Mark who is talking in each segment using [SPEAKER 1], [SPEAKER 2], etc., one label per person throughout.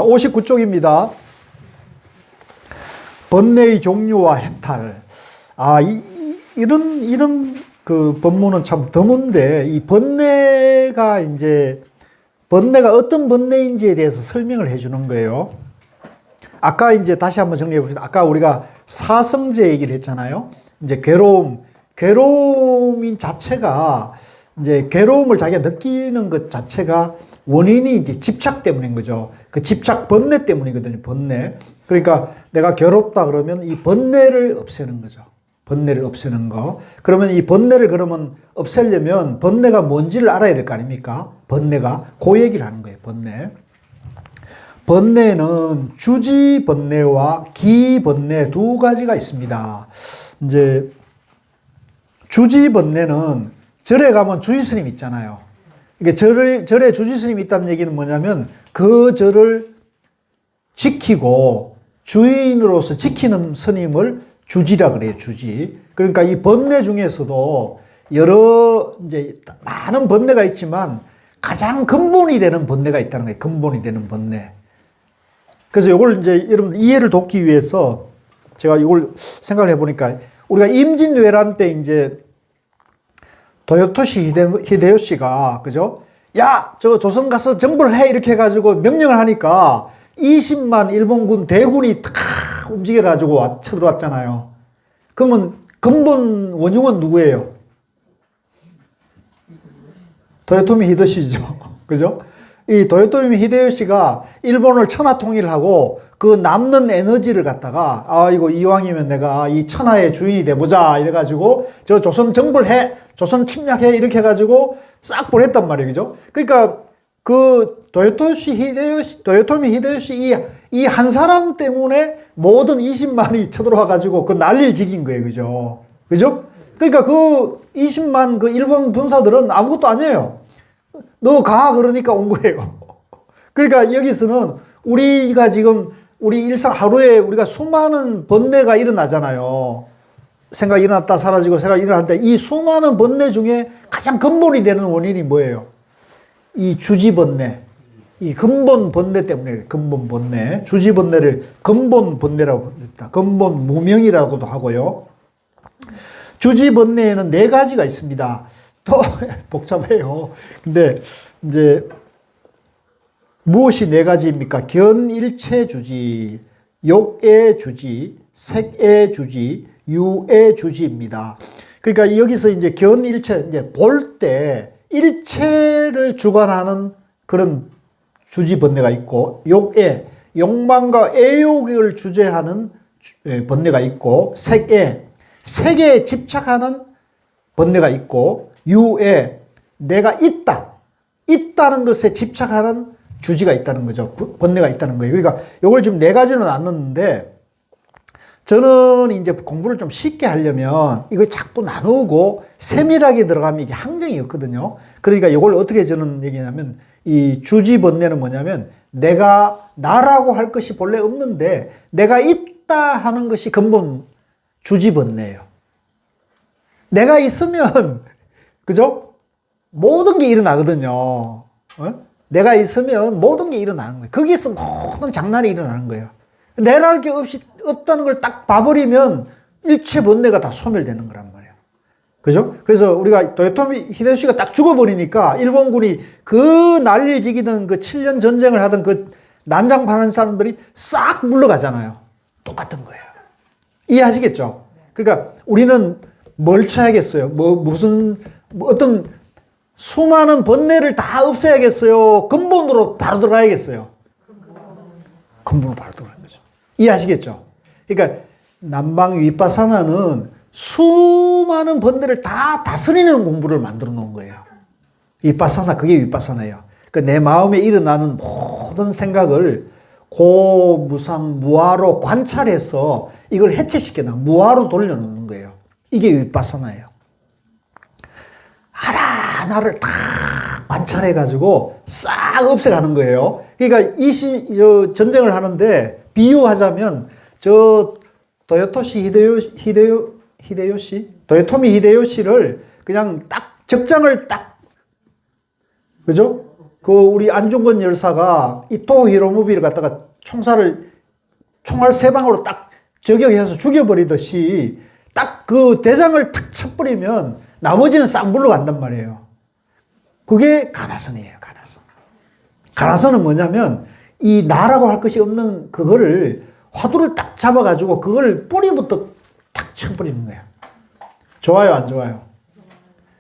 [SPEAKER 1] 59쪽입니다. 번뇌의 종류와 해탈. 이런 그 법문은 참 드문데, 이 번뇌가 어떤 번뇌인지에 대해서 설명을 해 주는 거예요. 아까 다시 한번 정리해 봅시다. 아까 우리가 사성제 얘기를 했잖아요. 괴로움인 자체가, 괴로움을 자기가 느끼는 것 자체가 원인이 집착 때문인 거죠. 그 집착 번뇌 때문이거든요. 번뇌. 그러니까 내가 괴롭다 그러면 이 번뇌를 없애는 거죠. 번뇌를 없애는 거. 그러면 이 번뇌를 그러면 없애려면 번뇌가 뭔지를 알아야 될 거 아닙니까? 번뇌가. 그 얘기를 하는 거예요. 번뇌. 번뇌는 주지 번뇌와 기 번뇌 두 가지가 있습니다. 주지 번뇌는 절에 가면 주지 스님 있잖아요. 이게 절에 주지 스님이 있다는 얘기는 뭐냐면 그 절을 지키고 주인으로서 지키는 스님을 주지라 그래요. 주지. 그러니까 이 번뇌 중에서도 많은 번뇌가 있지만 가장 근본이 되는 번뇌가 있다는 거예요. 근본이 되는 번뇌. 그래서 이걸 여러분 이해를 돕기 위해서 제가 이걸 생각을 해보니까 우리가 임진왜란 때 도요토시 히데요시가, 그죠? 야, 저 조선 가서 정벌을 해! 이렇게 해가지고 명령을 하니까 20만 일본군 대군이 탁 움직여가지고 쳐들어왔잖아요. 그러면 근본 원흉은 누구예요? 도요토미 히데요시죠. 그죠? 이 도요토미 히데요시가 일본을 천하 통일하고 그 남는 에너지를 갖다가 이거 이왕이면 내가 이 천하의 주인이 돼보자 이래가지고 저 조선 정벌해, 조선 침략해 이렇게 해가지고 싹 보냈단 말이에요. 그죠? 그러니까 그 도요토미 히데요시 이 한 사람 때문에 모든 20만이 쳐들어와가지고 그 난리를 지긴 거예요. 그죠? 그죠? 그러니까 그 20만 그 일본 군사들은 아무것도 아니에요. 너 가 그러니까 온 거예요. 그러니까 여기서는 우리가 지금 우리 일상 하루에 우리가 수많은 번뇌가 일어나잖아요. 생각이 일어났다 사라지고 생각이 일어날 때 이 수많은 번뇌 중에 가장 근본이 되는 원인이 뭐예요? 이 주지번뇌. 이 근본 번뇌 때문에 근본 번뇌. 주지번뇌를 근본 번뇌라고 합니다. 근본 무명이라고도 하고요. 주지번뇌에는 4가지가 있습니다. 또 복잡해요. 근데 무엇이 4가지입니까? 견일체주지, 욕애주지, 색애주지, 유애주지입니다. 그러니까 여기서 견일체, 볼 때 일체를 주관하는 그런 주지 번뇌가 있고, 욕애, 욕망과 애욕을 주제하는 번뇌가 있고, 색애에 집착하는 번뇌가 있고, 유애, 내가 있다는 것에 집착하는 주지가 있다는 거죠. 번뇌가 있다는 거예요. 그러니까 이걸 지금 4가지로 나눴는데, 저는 공부를 좀 쉽게 하려면 이걸 자꾸 나누고 세밀하게 들어가면 이게 항정이 없거든요. 그러니까 이걸 어떻게 저는 얘기하냐면, 이 주지 번뇌는 뭐냐면 내가 나라고 할 것이 본래 없는데 내가 있다 하는 것이 근본 주지 번뇌예요. 내가 있으면 그죠? 모든 게 일어나거든요. 내가 있으면 모든 게 일어나는 거예요. 거기서 모든 장난이 일어나는 거예요. 내가 할 게 없다는 걸 딱 봐버리면 일체 번뇌가 다 소멸되는 거란 말이에요. 그죠? 그래서 우리가 도요토미 히데요시가 딱 죽어버리니까 일본군이 그 난리를 지기던 그 7년 전쟁을 하던 그 난장파는 사람들이 싹 물러가잖아요. 똑같은 거예요. 이해하시겠죠? 그러니까 우리는 뭘 쳐야겠어요? 어떤 수많은 번뇌를 다 없애야겠어요? 근본으로 바로 들어가야겠어요? 근본으로 바로 들어가는 거죠. 이해하시겠죠? 그러니까 남방 위파사나는 수많은 번뇌를 다 다스리는 공부를 만들어 놓은 거예요. 위파사나, 그게 위파사나예요. 그러니까 내 마음에 일어나는 모든 생각을 고무상 무아로 관찰해서 이걸 해체시켜놔. 무아로 돌려놓는 거예요. 이게 위파사나예요. 하나하나를 다 관찰해가지고 싹 없애가는 거예요. 그러니까 전쟁을 하는데 비유하자면 도요토미 히데요시를 그냥 딱 적장을 딱, 그죠? 그 우리 안중근 열사가 이토 히로부미를 갖다가 총알 3방으로 딱 저격해서 죽여버리듯이 딱 그 대장을 탁 쳐버리면 나머지는 싹 물러간단 말이에요. 그게 가나선이에요, 가나선. 가나선은 뭐냐면 이 나라고 할 것이 없는 그거를 화두를 딱 잡아가지고 그걸 뿌리부터 탁 쳐버리는 거예요. 좋아요, 안 좋아요?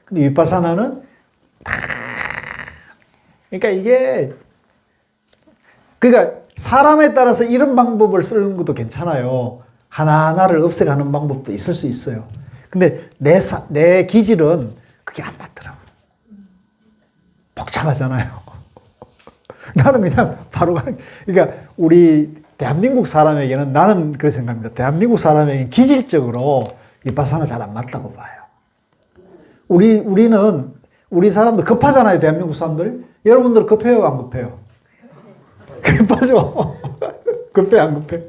[SPEAKER 1] 근데 위파사나는 그러니까 이게 그러니까 사람에 따라서 이런 방법을 쓰는 것도 괜찮아요. 하나하나를 없애가는 방법도 있을 수 있어요. 근데 내 기질은 그게 안 맞더라고. 복잡하잖아요. 나는 그냥 바로 그러니까 우리 대한민국 사람에게는 나는 그렇게 생각합니다. 대한민국 사람에게는 기질적으로 위파사나 잘 안 맞다고 봐요. 우리 사람들 급하잖아요, 대한민국 사람들. 여러분들 급해요, 안 급해요? 급하죠? 급해, 안 급해?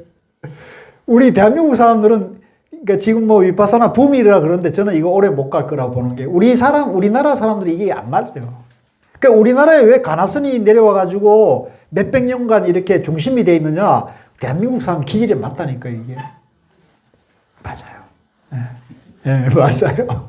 [SPEAKER 1] 우리 대한민국 사람들은, 그러니까 지금 뭐 위파사나 붐이라 그러는데 저는 이거 오래 못 갈 거라고 보는 게 우리나라 사람들이 이게 안 맞아요. 그러니까 우리나라에 왜 가나선이 내려와가지고 몇백 년간 이렇게 중심이 돼 있느냐? 대한민국 사람 기질에 맞다니까, 이게. 맞아요. 네, 맞아요.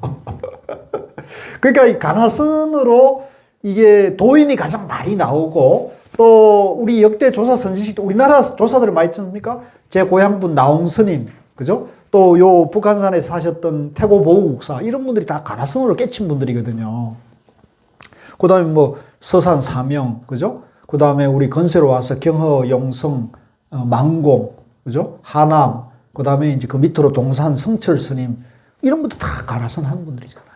[SPEAKER 1] 그러니까 이 가나선으로 이게 도인이 가장 많이 나오고 또 우리 역대 조사 선지식도 우리나라 조사들을 많이 있습니까? 제 고향분 나홍스님, 그죠? 또 요 북한산에 사셨던 태고 보우국사 이런 분들이 다 가나선으로 깨친 분들이거든요. 그 다음에 뭐 서산 사명, 그죠? 그 다음에 우리 건세로 와서 경허, 용성, 망공, 그죠? 하남, 그 다음에 이제 그 밑으로 동산 성철 스님 이런 분들 다 가나선 한 분들이잖아요.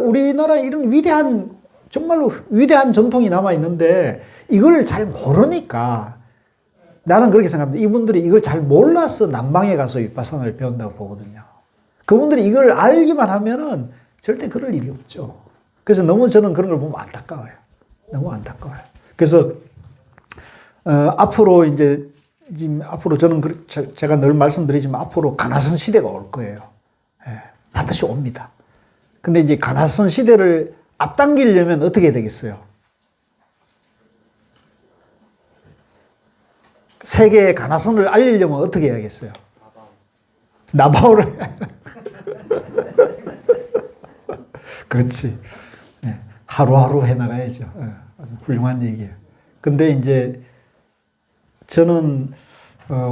[SPEAKER 1] 우리나라에 이런 정말로 위대한 전통이 남아있는데, 이걸 잘 모르니까, 나는 그렇게 생각합니다. 이분들이 이걸 잘 몰라서 남방에 가서 위파사나를 배운다고 보거든요. 그분들이 이걸 알기만 하면은 절대 그럴 일이 없죠. 그래서 너무 저는 그런 걸 보면 안타까워요. 너무 안타까워요. 그래서, 앞으로 저는 제가 늘 말씀드리지만 앞으로 가나선 시대가 올 거예요. 반드시 옵니다. 근데 이제 가나선 시대를 앞당기려면 어떻게 해야 되겠어요? 세계에 가나선을 알리려면 어떻게 해야겠어요? 나바오를. 그렇지. 네. 하루하루 해나가야죠. 훌륭한 얘기예요. 근데 이제 저는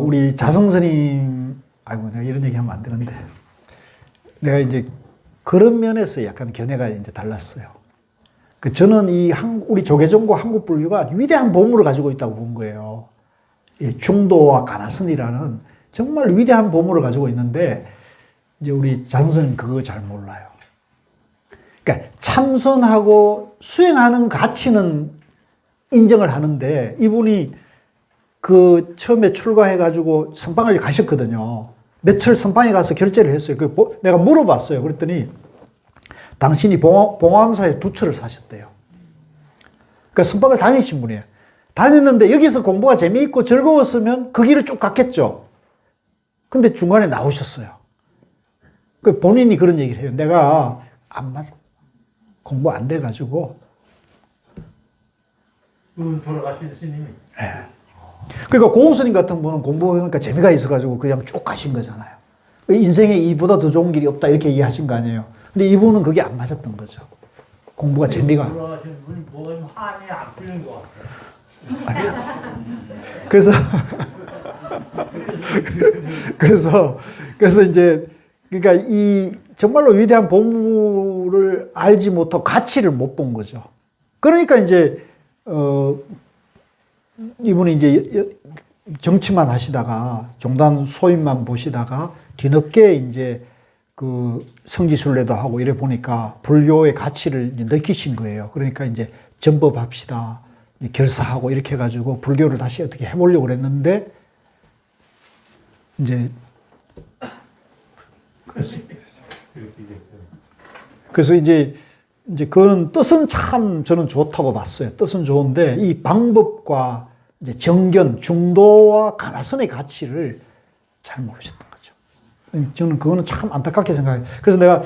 [SPEAKER 1] 우리 자성스님, 아이고 내가 이런 얘기하면 안 되는데, 내가 이제 그런 면에서 약간 견해가 이제 달랐어요. 저는 우리 조계종과 한국 불교가 위대한 보물을 가지고 있다고 본 거예요. 중도와 가나선이라는 정말 위대한 보물을 가지고 있는데, 이제 우리 잔스님 그거 잘 몰라요. 그러니까 참선하고 수행하는 가치는 인정을 하는데, 이분이 그 처음에 출가해가지고 선방을 가셨거든요. 며칠 선방에 가서 결제를 했어요. 내가 물어봤어요. 그랬더니 당신이 봉암사에 2철을 사셨대요. 그러니까 선방을 다니신 분이에요. 다녔는데 여기서 공부가 재미있고 즐거웠으면 그 길을 쭉 갔겠죠. 근데 중간에 나오셨어요. 본인이 그런 얘기를 해요. 내가 공부 안 돼가지고.
[SPEAKER 2] 돌아가신 스님이?
[SPEAKER 1] 네. 그러니까 고우스님 같은 분은 공부하니까 재미가 있어가지고 그냥 쭉 가신 거잖아요. 인생에 이보다 더 좋은 길이 없다 이렇게 얘기하신 거 아니에요. 근데 이분은 그게 안 맞았던 거죠. 공부가 재미가.
[SPEAKER 2] 돌아가신 분이 뭔 한이 안 풀린 것 같아요.
[SPEAKER 1] 그래서 이제 그러니까 정말로 위대한 보물을 알지 못하고 가치를 못 본 거죠. 그러니까 이제 이분이 이제 정치만 하시다가 종단 소임만 보시다가 뒤늦게 이제 그 성지순례도 하고 이래 보니까 불교의 가치를 이제 느끼신 거예요. 그러니까 이제 전법합시다, 이제 결사하고 이렇게 해가지고 불교를 다시 어떻게 해보려고 그랬는데 이제 그래서 이제 그거는 뜻은 참 저는 좋다고 봤어요. 뜻은 좋은데 이 방법과 이제 정견, 중도와 가나선의 가치를 잘 모르셨던 거죠. 저는 그거는 참 안타깝게 생각해요. 그래서 내가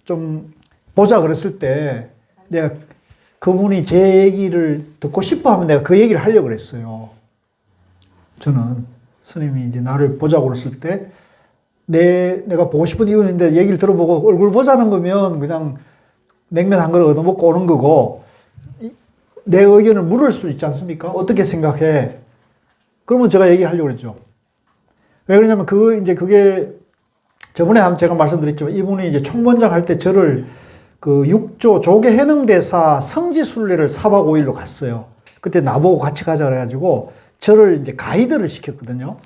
[SPEAKER 1] 좀 보자 그랬을 때 내가 그분이 제 얘기를 듣고 싶어 하면 내가 그 얘기를 하려고 그랬어요. 저는 스님이 이제 나를 보자고 그랬을 때 내가 보고 싶은 이유인데 얘기를 들어보고 얼굴 보자는 거면 그냥 냉면 한 그릇 얻어먹고 오는 거고 내 의견을 물을 수 있지 않습니까? 어떻게 생각해? 그러면 제가 얘기하려고 그랬죠. 왜 그러냐면 그게 저번에 한번 제가 말씀드렸지만 이분이 이제 총무원장 할 때 저를 그 6조 조계 해능대사 성지순례를 4박 5일로 갔어요. 그때 나보고 같이 가자 그래가지고 저를 이제 가이드를 시켰거든요.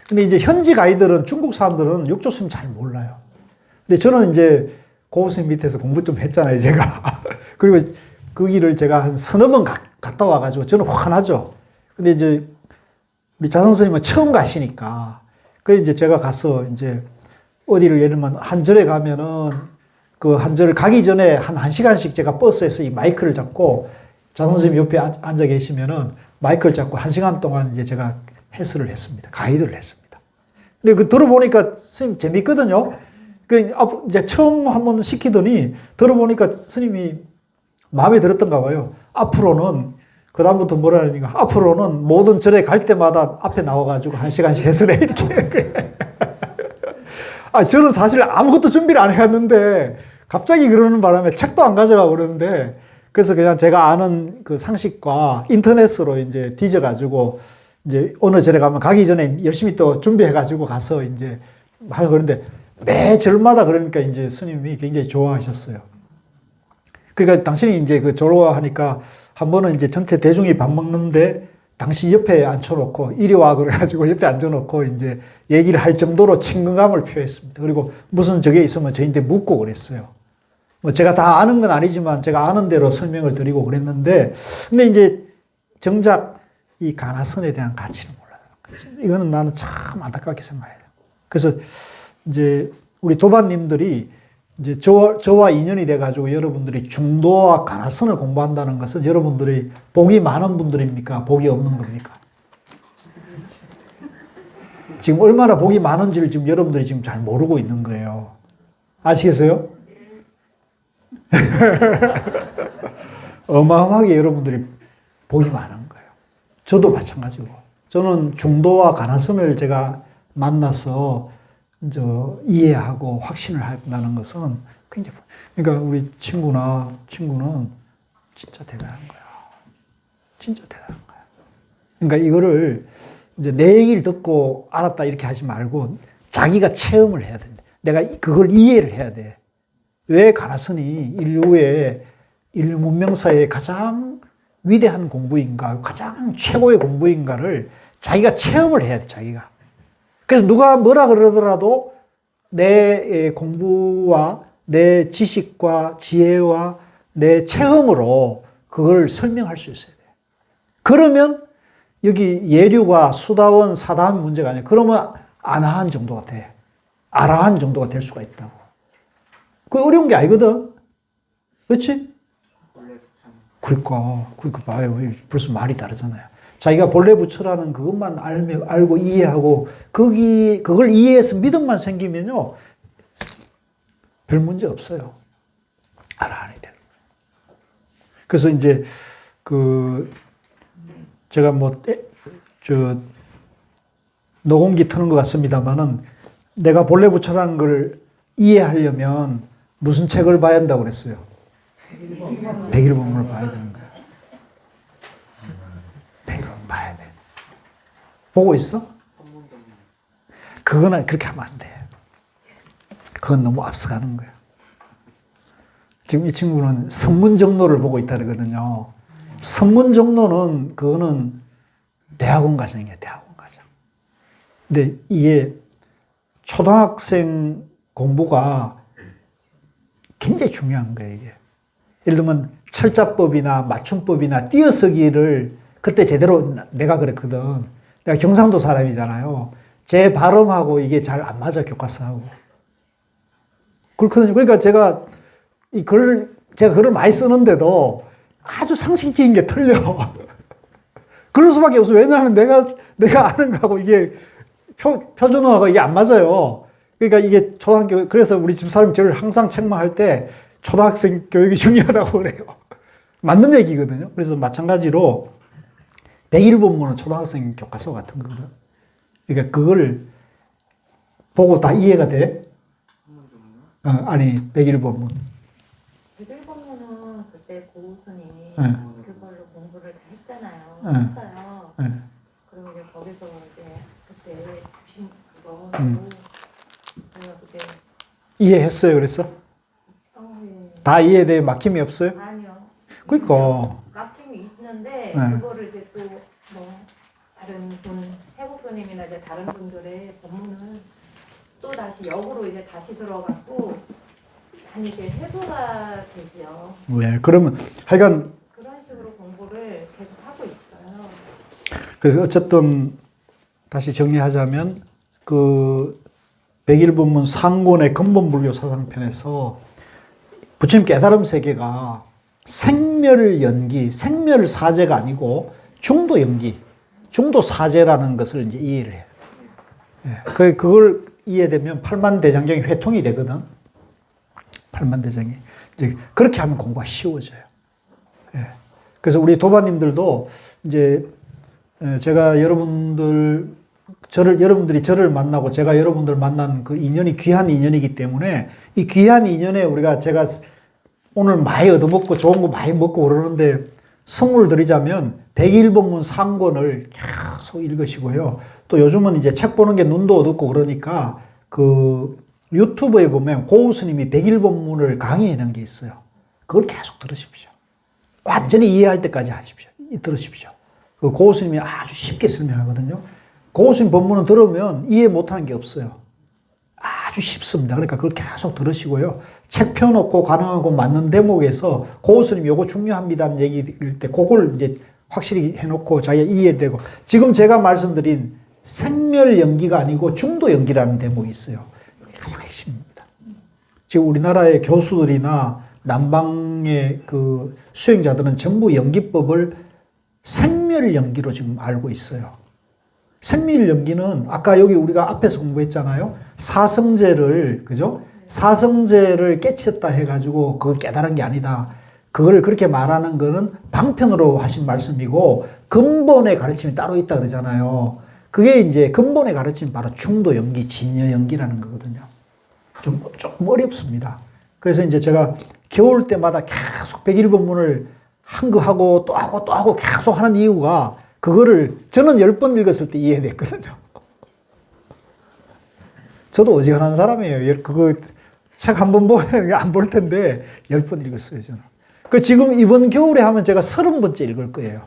[SPEAKER 1] 근데 이제 현지 가이드들은 중국 사람들은 육조 스님 잘 몰라요. 근데 저는 이제 고우 스님 밑에서 공부 좀 했잖아요, 제가. 그리고 그 길을 제가 한 서너 번 갔다 와가지고 저는 환하죠. 근데 이제 우리 자선 스님은 처음 가시니까. 그래서 이제 제가 가서 이제 어디를 예를 들면 한절에 가면은 그 한절 가기 전에 한 1시간씩 제가 버스에서 이 마이크를 잡고 자선 스님 옆에 앉아 계시면은 마이크를 잡고 1시간 동안 이제 제가 해설을 했습니다. 가이드를 했습니다. 근데 그 들어보니까 스님 재밌거든요. 그 이제 처음 한번 시키더니 들어보니까 스님이 마음에 들었던가 봐요. 앞으로는 그다음부터 뭐라 하니까 앞으로는 모든 절에 갈 때마다 앞에 나와가지고 1시간씩 해설해 이렇게. 저는 사실 아무것도 준비를 안 해갔는데 갑자기 그러는 바람에 책도 안 가져가고 그러는데 그래서 그냥 제가 아는 그 상식과 인터넷으로 이제 뒤져가지고 이제 어느 절에 가면 가기 전에 열심히 또 준비해가지고 가서 이제 하고 그런데 매 절마다 그러니까 이제 스님이 굉장히 좋아하셨어요. 그러니까 당신이 이제 그 좋아하니까 한 번은 이제 전체 대중이 밥 먹는데 당신 옆에 앉혀놓고 이리 와 그래가지고 옆에 앉혀놓고 이제 얘기를 할 정도로 친근감을 표했습니다. 그리고 무슨 적에 있으면 저희한테 묻고 그랬어요. 뭐 제가 다 아는 건 아니지만 제가 아는 대로 설명을 드리고 그랬는데 근데 이제 정작 이 가나선에 대한 가치는 몰라요. 이거는 나는 참 안타깝게 생각해요. 그래서 이제 우리 도반님들이 이제 저와 인연이 돼가지고 여러분들이 중도와 가나선을 공부한다는 것은 여러분들이 복이 많은 분들입니까? 복이 없는 겁니까? 지금 얼마나 복이 많은지를 지금 여러분들이 지금 잘 모르고 있는 거예요. 아시겠어요? 어마어마하게 여러분들이 복이 많은 거예요. 저도 마찬가지고. 저는 중도와 가나선을 제가 만나서 이제 이해하고 확신을 한다는 것은 굉장히, 그러니까 우리 친구는 진짜 대단한 거야. 진짜 대단한 거야. 그러니까 이거를 이제 내 얘기를 듣고 알았다 이렇게 하지 말고 자기가 체험을 해야 된다. 내가 그걸 이해를 해야 돼. 왜 가나선이 인류 문명사의 가장 위대한 공부인가, 가장 최고의 공부인가를 자기가 체험을 해야 돼, 자기가. 그래서 누가 뭐라 그러더라도 내 공부와 내 지식과 지혜와 내 체험으로 그걸 설명할 수 있어야 돼. 그러면 여기 예류가 수다원, 사다원 문제가 아니야. 그러면 아나한 정도가 돼. 아라한 정도가 될 수가 있다고. 그게 어려운 게 아니거든. 그렇지? 그러니까 봐요. 벌써 말이 다르잖아요. 자기가 본래 부처라는 그것만 알고 이해하고 그걸 이해해서 믿음만 생기면요 별 문제 없어요. 아라한이 되는 거예요. 그래서 이제 제가 노공기 트는 것 같습니다만은 내가 본래 부처라는 걸 이해하려면 무슨 책을 봐야 한다고 그랬어요? 백일본문을 봐야 되는 거예요. 백일본문 봐야 돼. 보고 있어? 그거는 그렇게 하면 안 돼. 그건 너무 앞서가는 거야. 지금 이 친구는 선문정로를 보고 있다 그러거든요. 선문정로는 그거는 대학원 과정이에요. 대학원 과정. 근데 이게 초등학생 공부가 굉장히 중요한 거예요. 이게. 예를 들면 철자법이나 맞춤법이나 띄어쓰기를 그때 제대로 내가 그랬거든. 내가 경상도 사람이잖아요. 제 발음하고 이게 잘 안 맞아, 교과서하고. 그렇거든요. 그러니까 제가 글을 많이 쓰는데도 아주 상식적인 게 틀려. 그럴 수밖에 없어. 왜냐하면 내가 아는 거하고 이게 표준어하고 이게 안 맞아요. 그러니까 이게 그래서 우리 집사람이 저를 항상 책망할 때 초등학생 교육이 중요하다고 그래요. 맞는 얘기거든요. 그래서 마찬가지로 101본문은 초등학생 교과서 같은 거거든. 그러니까 그걸 보고 다 이해가 돼? 아니, 101본문.
[SPEAKER 3] 101번문은 그때 고우스님이
[SPEAKER 1] 네.
[SPEAKER 3] 그걸로 공부를 다 했잖아요.
[SPEAKER 1] 네.
[SPEAKER 3] 했어요.
[SPEAKER 1] 네.
[SPEAKER 3] 그리고 이제 거기서 이제 그때 주신 그거 제가 그때
[SPEAKER 1] 이해했어요, 그래서?
[SPEAKER 3] 예.
[SPEAKER 1] 다 이해돼 막힘이 없어요?
[SPEAKER 3] 아니요.
[SPEAKER 1] 그러니까.
[SPEAKER 3] 막힘이 있는데
[SPEAKER 1] 네.
[SPEAKER 3] 그거를 이제 또 뭐 다른 분 해국스님이나 이제 다른 분들의 본문은 또 다시 역으로 이제 다시 들어갔고 많이 이제 해소가 되지요.
[SPEAKER 1] 왜? 그러면 하여간
[SPEAKER 3] 그런 식으로 공부를 계속 하고 있어요.
[SPEAKER 1] 그래서 어쨌든 다시 정리하자면 그 101본문 상권의 근본불교 사상편에서 부처님 깨달음 세계가 생멸연기, 생멸사제가 아니고 중도연기, 중도사제라는 것을 이제 이해를 해요. 예. 그걸 이해되면 팔만대장경이 회통이 되거든. 팔만대장이. 이제 그렇게 하면 공부가 쉬워져요. 예. 그래서 우리 도반님들도 이제 제가 여러분들이 저를 만나고 제가 여러분들 만난 그 인연이 귀한 인연이기 때문에 이 귀한 인연에 제가 오늘 많이 얻어먹고 좋은 거 많이 먹고 그러는데 선물 드리자면 101본문 상권을 계속 읽으시고요. 또 요즘은 이제 책 보는 게 눈도 어둡고 그러니까 그 유튜브에 보면 고우 스님이 101본문을 강의해 놓은 게 있어요. 그걸 계속 들으십시오. 완전히 이해할 때까지 들으십시오. 그 고우 스님이 아주 쉽게 설명하거든요. 고우 스님 본문은 들으면 이해 못하는 게 없어요. 아주 쉽습니다. 그러니까 그걸 계속 들으시고요. 책 펴놓고 가능하고 맞는 대목에서 고우 스님이 요거 중요합니다는 얘기일 때 그걸 이제 확실히 해놓고 자기가 이해되고 지금 제가 말씀드린 생멸연기가 아니고 중도연기라는 대목이 있어요. 이게 가장 핵심입니다. 지금 우리나라의 교수들이나 남방의 그 수행자들은 전부 연기법을 생멸연기로 지금 알고 있어요. 생멸연기는 아까 여기 우리가 앞에서 공부했잖아요. 사성제를, 그죠? 사성제를 깨쳤다 해가지고 그걸 깨달은 게 아니다. 그걸 그렇게 말하는 거는 방편으로 하신 말씀이고 근본의 가르침이 따로 있다 그러잖아요. 그게 이제 근본의 가르침이 바로 중도연기, 진여연기라는 거거든요. 조금 어렵습니다. 그래서 이제 제가 겨울 때마다 계속 101본문을 한 거 하고 또 하고 또 하고 계속 하는 이유가 그거를 저는 10번 읽었을 때 이해됐거든요. 저도 어지간한 사람이에요. 그거 책 한 번 보면 안 볼 텐데 10번 읽었어요, 저는. 지금 이번 겨울에 하면 제가 30번째 읽을 거예요.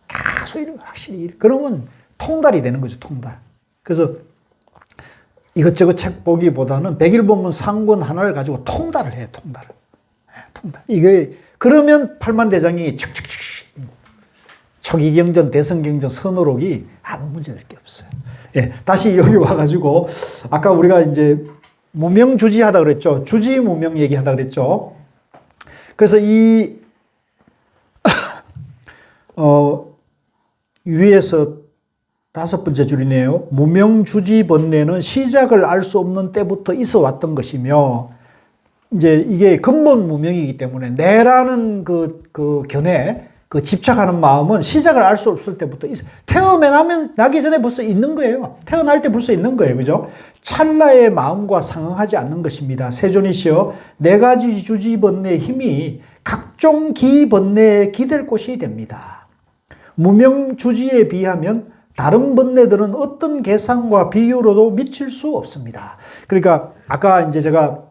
[SPEAKER 1] 계속 읽으면 확실히. 그러면 통달이 되는 거죠, 통달. 그래서 이것저것 책 보기보다는 101본문 상권 하나를 가지고 통달을 해요, 통달을. 통달. 그러면 팔만대장이 초기경전, 대성경전, 선어록이 아무 문제될 게 없어요. 예, 다시 여기 와가지고, 아까 우리가 이제 무명주지하다 그랬죠. 주지무명 얘기하다 그랬죠. 그래서 위에서 5번째 줄이네요. 무명주지번뇌는 시작을 알 수 없는 때부터 있어 왔던 것이며, 이제 이게 근본 무명이기 때문에 내라는 그 견해, 그 집착하는 마음은 시작을 알 수 없을 때부터 나기 전에 벌써 있는 거예요. 태어날 때 벌써 있는 거예요. 그죠? 찰나의 마음과 상응하지 않는 것입니다. 세존이시여, 4가지 주지번뇌의 힘이 각종 기번뇌에 기댈 곳이 됩니다. 무명주지에 비하면 다른 번뇌들은 어떤 계산과 비교로도 미칠 수 없습니다. 그러니까 아까 이제 제가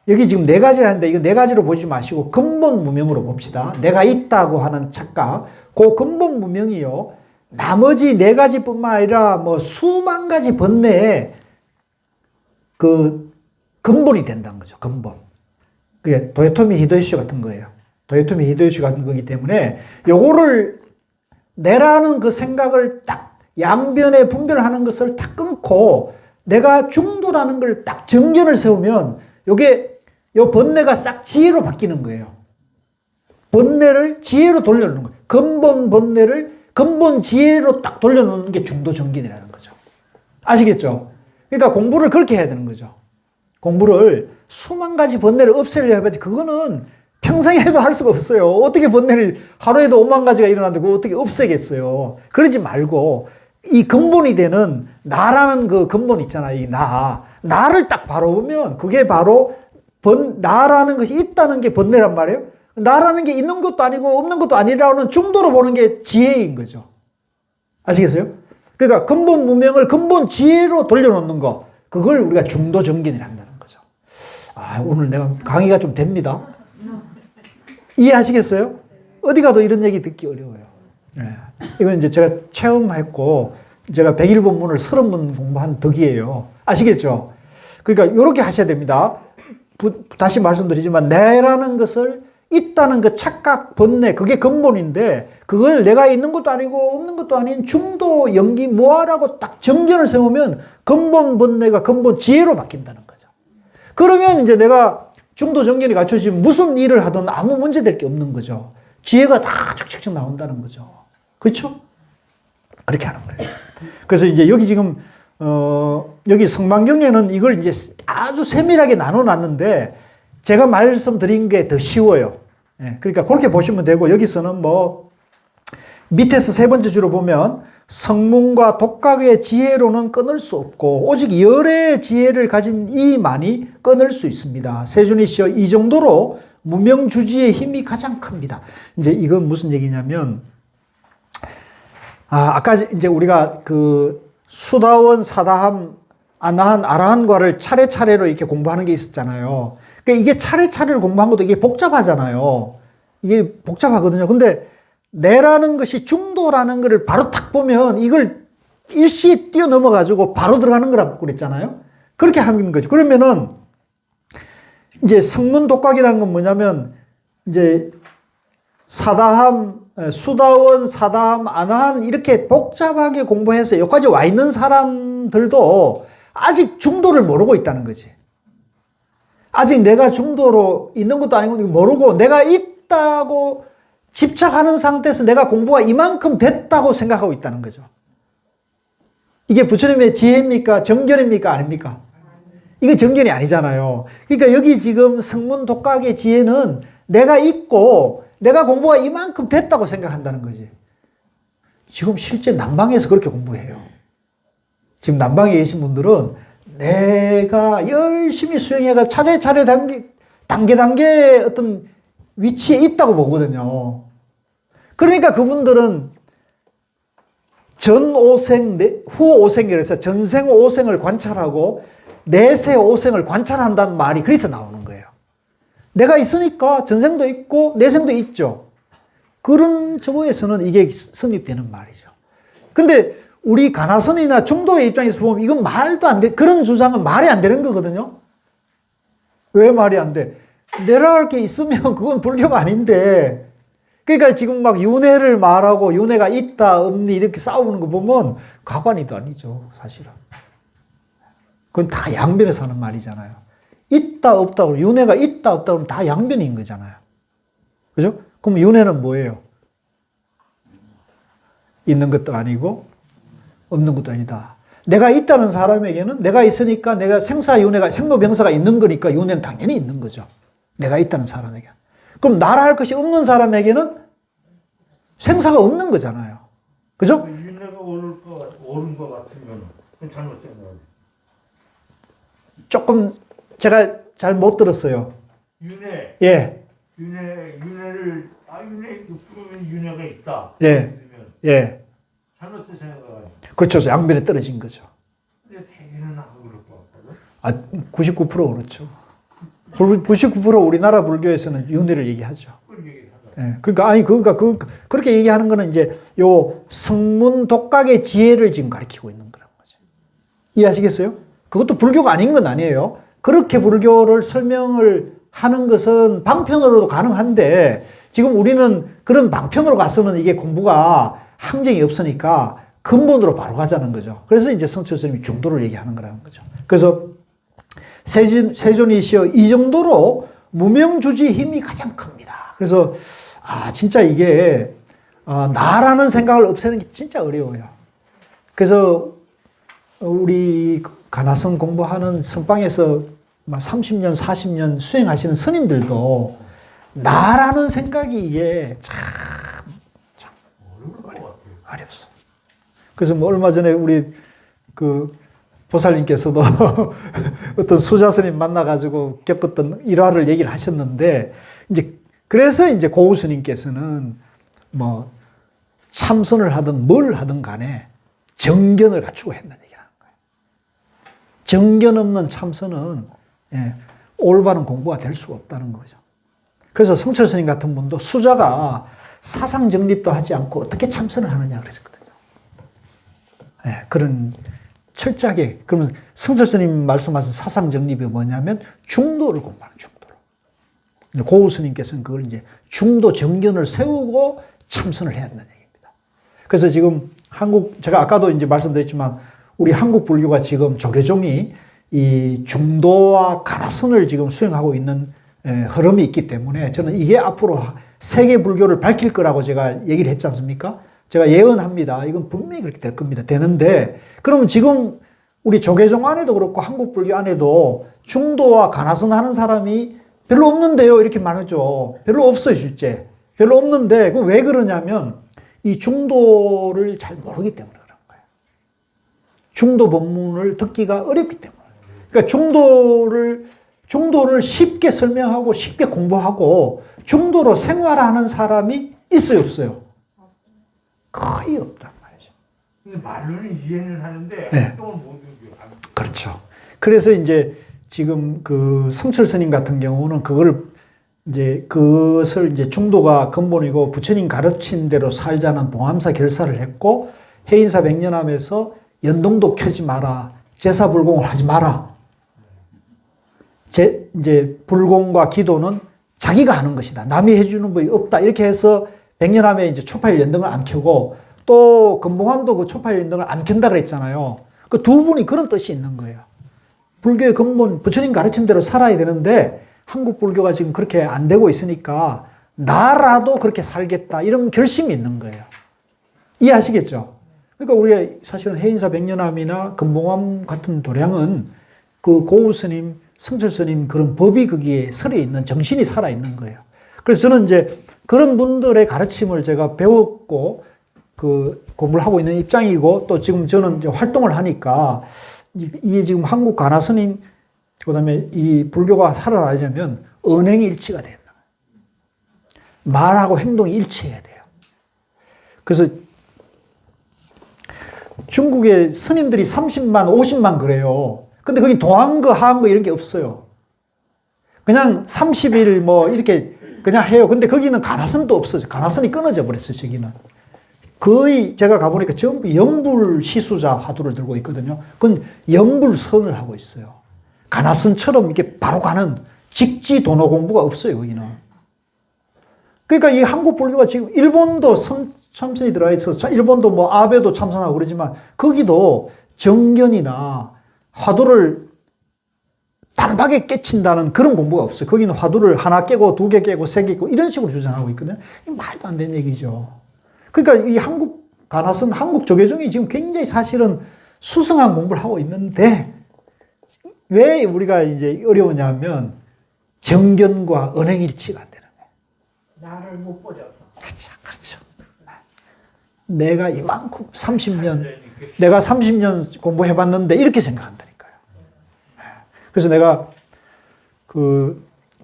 [SPEAKER 1] 여기 지금 4가지를 하는데 이거 4가지로 보지 마시고 근본 무명으로 봅시다. 내가 있다고 하는 착각. 그 근본 무명이요. 나머지 4가지뿐만 아니라 뭐 수만 가지 번뇌의 그 근본이 된다는 거죠. 근본. 그게 도요토미 히데요시 같은 거예요. 도요토미 히데요시 같은 거기 때문에 요거를 내라는 그 생각을 딱 양변에 분별하는 것을 딱 끊고 내가 중도라는 걸 딱 정견을 세우면 요 번뇌가 싹 지혜로 바뀌는 거예요. 번뇌를 지혜로 돌려놓는 거예요. 근본 번뇌를 근본 지혜로 딱 돌려놓는 게 중도 정견이라는 거죠. 아시겠죠? 그러니까 공부를 그렇게 해야 되는 거죠. 공부를 수만 가지 번뇌를 없애려 해봐야지 그거는 평생 해도 할 수가 없어요. 어떻게 번뇌를 하루에도 5만 가지가 일어나는데 그거 어떻게 없애겠어요. 그러지 말고 이 근본이 되는 나라는 그 근본 있잖아요. 이 나를 딱 바라보면 그게 바로 나라는 것이 있다는 게 번뇌란 말이에요. 나라는 게 있는 것도 아니고 없는 것도 아니라는 중도로 보는 게 지혜인 거죠. 아시겠어요? 그러니까 근본 무명을 근본 지혜로 돌려놓는 거, 그걸 우리가 중도 정견이라 한다는 거죠. 오늘 내가 강의가 좀 됩니다. 이해하시겠어요? 어디 가도 이런 얘기 듣기 어려워요. 이건 이제 제가 체험했고, 제가 101본문을 30번 공부한 덕이에요. 아시겠죠? 그러니까 이렇게 하셔야 됩니다. 다시 말씀드리지만, 내라는 것을 있다는 그 착각, 번뇌, 그게 근본인데, 그걸 내가 있는 것도 아니고 없는 것도 아닌 중도, 연기, 무아라고 딱 정견을 세우면 근본 번뇌가 근본 지혜로 바뀐다는 거죠. 그러면 이제 내가 중도 정견이 갖춰지면 무슨 일을 하든 아무 문제 될 게 없는 거죠. 지혜가 다 척척척 나온다는 거죠. 그렇죠? 그렇게 하는 거예요. 그래서 이제 여기 지금, 여기 성만경에는 이걸 이제 아주 세밀하게 나눠 놨는데, 제가 말씀드린 게 더 쉬워요. 그러니까 그렇게 보시면 되고, 여기서는 뭐, 밑에서 세 번째 줄로 보면, 성문과 독각의 지혜로는 끊을 수 없고, 오직 열의 지혜를 가진 이만이 끊을 수 있습니다. 세준이시여, 이 정도로 무명주지의 힘이 가장 큽니다. 이제 이건 무슨 얘기냐면, 아까 이제 우리가 그 수다원, 사다함, 아나한, 아라한과를 차례차례로 이렇게 공부하는 게 있었잖아요. 그러니까 이게 차례차례로 공부한 것도 이게 복잡하잖아요. 이게 복잡하거든요. 근데 내라는 것이 중도라는 것을 바로 탁 보면 이걸 일시에 뛰어넘어가지고 바로 들어가는 거라고 그랬잖아요. 그렇게 하는 거죠. 그러면은 이제 성문 독각이라는 건 뭐냐면 이제 사다함, 수다원, 사다함, 아나한 이렇게 복잡하게 공부해서 여기까지 와 있는 사람들도 아직 중도를 모르고 있다는 거지. 아직 내가 중도로 있는 것도 아니고 모르고 내가 있다고 집착하는 상태에서 내가 공부가 이만큼 됐다고 생각하고 있다는 거죠. 이게 부처님의 지혜입니까? 정견입니까? 아닙니까? 이거 정견이 아니잖아요. 그러니까 여기 지금 성문 독각의 지혜는 내가 있고 내가 공부가 이만큼 됐다고 생각한다는 거지. 지금 실제 남방에서 그렇게 공부해요. 지금 남방에 계신 분들은 내가 열심히 수행해가 차례차례 단계 어떤 위치에 있다고 보거든요. 그러니까 그분들은 전 오생, 후 오생이라서 전생 오생을 관찰하고 내세 오생을 관찰한다는 말이 그래서 나오는 거예요. 내가 있으니까 전생도 있고 내생도 있죠. 그런 저거에서는 이게 성립되는 말이죠. 근데 우리 가나선이나 중도의 입장에서 보면 이건 말도 안 돼. 그런 주장은 말이 안 되는 거거든요. 왜 말이 안 돼? 내려갈 게 있으면 그건 불교가 아닌데. 그러니까 지금 막 윤회를 말하고 윤회가 있다, 없니 이렇게 싸우는 거 보면 가관이도 아니죠, 사실은. 그건 다 양변에서 하는 말이잖아요. 있다, 없다, 윤회가 있다, 없다 그러면 다 양변인 거잖아요. 그죠? 그럼 윤회는 뭐예요? 있는 것도 아니고 없는 것도 아니다. 내가 있다는 사람에게는 내가 있으니까 내가 생사윤회가 생로병사가 있는 거니까 윤회는 당연히 있는 거죠. 내가 있다는 사람에게. 그럼 나라 할 것이 없는 사람에게는 생사가 없는 거잖아요. 그죠?
[SPEAKER 2] 윤회가 옳은 것 같으면 그건 잘못 생각해.
[SPEAKER 1] 조금 제가 잘 못 들었어요.
[SPEAKER 2] 윤회.
[SPEAKER 1] 예.
[SPEAKER 2] 윤회를 그러면 윤회가 있다.
[SPEAKER 1] 예. 예.
[SPEAKER 2] 잘못 생각하죠.
[SPEAKER 1] 그렇죠. 양변에 떨어진 거죠.
[SPEAKER 2] 근데 대개는 안 그럴 것 같거든.
[SPEAKER 1] 99% 그렇죠. 99% 우리나라 불교에서는 윤회를 얘기하죠. 예. 그러니까 그렇게 얘기하는 거는 이제 요 성문 독각의 지혜를 지금 가리키고 있는 거란 거죠. 이해하시겠어요? 그것도 불교가 아닌 건 아니에요. 그렇게 불교를 설명을 하는 것은 방편으로도 가능한데 지금 우리는 그런 방편으로 가서는 이게 공부가 함정이 없으니까 근본으로 바로 가자는 거죠. 그래서 이제 성철 스님이 중도를 얘기하는 거라는 거죠. 그래서 세존이시여 이 정도로 무명주지 힘이 가장 큽니다. 그래서 진짜 이게 나라는 생각을 없애는 게 진짜 어려워요. 그래서 우리 가나성 공부하는 선방에서 30년, 40년 수행하시는 스님들도 나라는 생각이 이게 참
[SPEAKER 2] 어려울 것 같아요.
[SPEAKER 1] 어렵어. 그래서 뭐 얼마 전에 우리 그 보살님께서도 어떤 수자스님 만나가지고 겪었던 일화를 얘기를 하셨는데, 이제 그래서 이제 고우 스님께서는 뭐 참선을 하든 뭘 하든 간에 정견을 갖추고 했다는 얘기를 하는 거예요. 정견 없는 참선은 올바른 공부가 될 수가 없다는 거죠. 그래서 성철 스님 같은 분도 수자가 사상 정립도 하지 않고 어떻게 참선을 하느냐 그랬었거든요. 그런 철저하게. 그러면 성철 스님 말씀하신 사상 정립이 뭐냐면 중도를 공부하는 중도로. 고우 스님께서는 그걸 이제 중도 정견을 세우고 참선을 해야 한다는 얘기입니다. 그래서 지금 제가 아까도 이제 말씀드렸지만 우리 한국 불교가 지금 조계종이 이 중도와 가나선을 지금 수행하고 있는 흐름이 있기 때문에 저는 이게 앞으로 세계 불교를 밝힐 거라고 제가 얘기를 했지 않습니까? 제가 예언합니다. 이건 분명히 그렇게 될 겁니다. 되는데, 그러면 지금 우리 조계종 안에도 그렇고 한국 불교 안에도 중도와 가나선 하는 사람이 별로 없는데요. 이렇게 말하죠. 별로 없어요, 실제. 별로 없는데, 그럼 왜 그러냐면 이 중도를 잘 모르기 때문에 그런 거예요. 중도 법문을 듣기가 어렵기 때문에. 그러니까 중도를 쉽게 설명하고 쉽게 공부하고 중도로 생활하는 사람이 있어요, 없어요? 거의 없단 말이죠.
[SPEAKER 2] 근데 말로는 이해는 하는데
[SPEAKER 1] 네.
[SPEAKER 2] 활동을 못 느껴요.
[SPEAKER 1] 그렇죠. 그래서 이제 지금 그 성철 스님 같은 경우는 그것을 이제 중도가 근본이고 부처님 가르친 대로 살자는 봉암사 결사를 했고, 해인사 백년함에서 연동도 켜지 마라, 제사불공을 하지 마라. 이제 불공과 기도는 자기가 하는 것이다. 남이 해주는 법이 없다. 이렇게 해서 백년함에 이제 초파일 연등을 안 켜고, 또 금봉함도 그 초파일 연등을 안 켠다 그랬잖아요. 그 두 분이 그런 뜻이 있는 거예요. 불교의 근본, 부처님 가르친 대로 살아야 되는데 한국 불교가 지금 그렇게 안 되고 있으니까 나라도 그렇게 살겠다, 이런 결심이 있는 거예요. 이해하시겠죠? 그러니까 우리가 사실은 해인사 백년함이나 금봉함 같은 도량은 그 고우 스님, 성철 스님 그런 법이 거기에 설에 있는, 정신이 살아있는 거예요. 그래서 저는 이제 그런 분들의 가르침을 제가 배웠고 그 공부를 하고 있는 입장이고, 또 지금 저는 이제 활동을 하니까 이게 지금 한국 가나 스님, 그다음에 이 불교가 살아나려면 언행일치가 된다. 말하고 행동이 일치해야 돼요. 그래서 중국의 스님들이 30만, 50만 그래요. 근데 거기 도한 거, 하한 거 이런 게 없어요. 그냥 30일 뭐 이렇게 그냥 해요. 근데 거기는 가나선도 없어요. 가나선이 끊어져 버렸어요, 저기는. 거의 제가 가보니까 전부 연불 시수자 화두를 들고 있거든요. 그건 연불선을 하고 있어요. 가나선처럼 이렇게 바로 가는 직지 도노 공부가 없어요, 거기는. 그러니까 이 한국 불교가 지금 일본도 참선이 들어가 있어서, 일본도 뭐 아베도 참선하고 그러지만 거기도 정견이나 화두를 단박에 깨친다는 그런 공부가 없어요. 거기는 화두를 하나 깨고 두 개 깨고 세 개 깨고 이런 식으로 주장하고 있거든요. 이 말도 안 되는 얘기죠. 그러니까 이 한국 가나선, 한국 조계종이 지금 굉장히 사실은 수승한 공부를 하고 있는데, 왜 우리가 이제 어려우냐면 정견과 언행일치가 안 되는 거예요.
[SPEAKER 2] 나를 못 버려서.
[SPEAKER 1] 그렇죠. 내가 이만큼 30년, 내가 30년 공부해봤는데 이렇게 생각한다니까요. 그래서 내가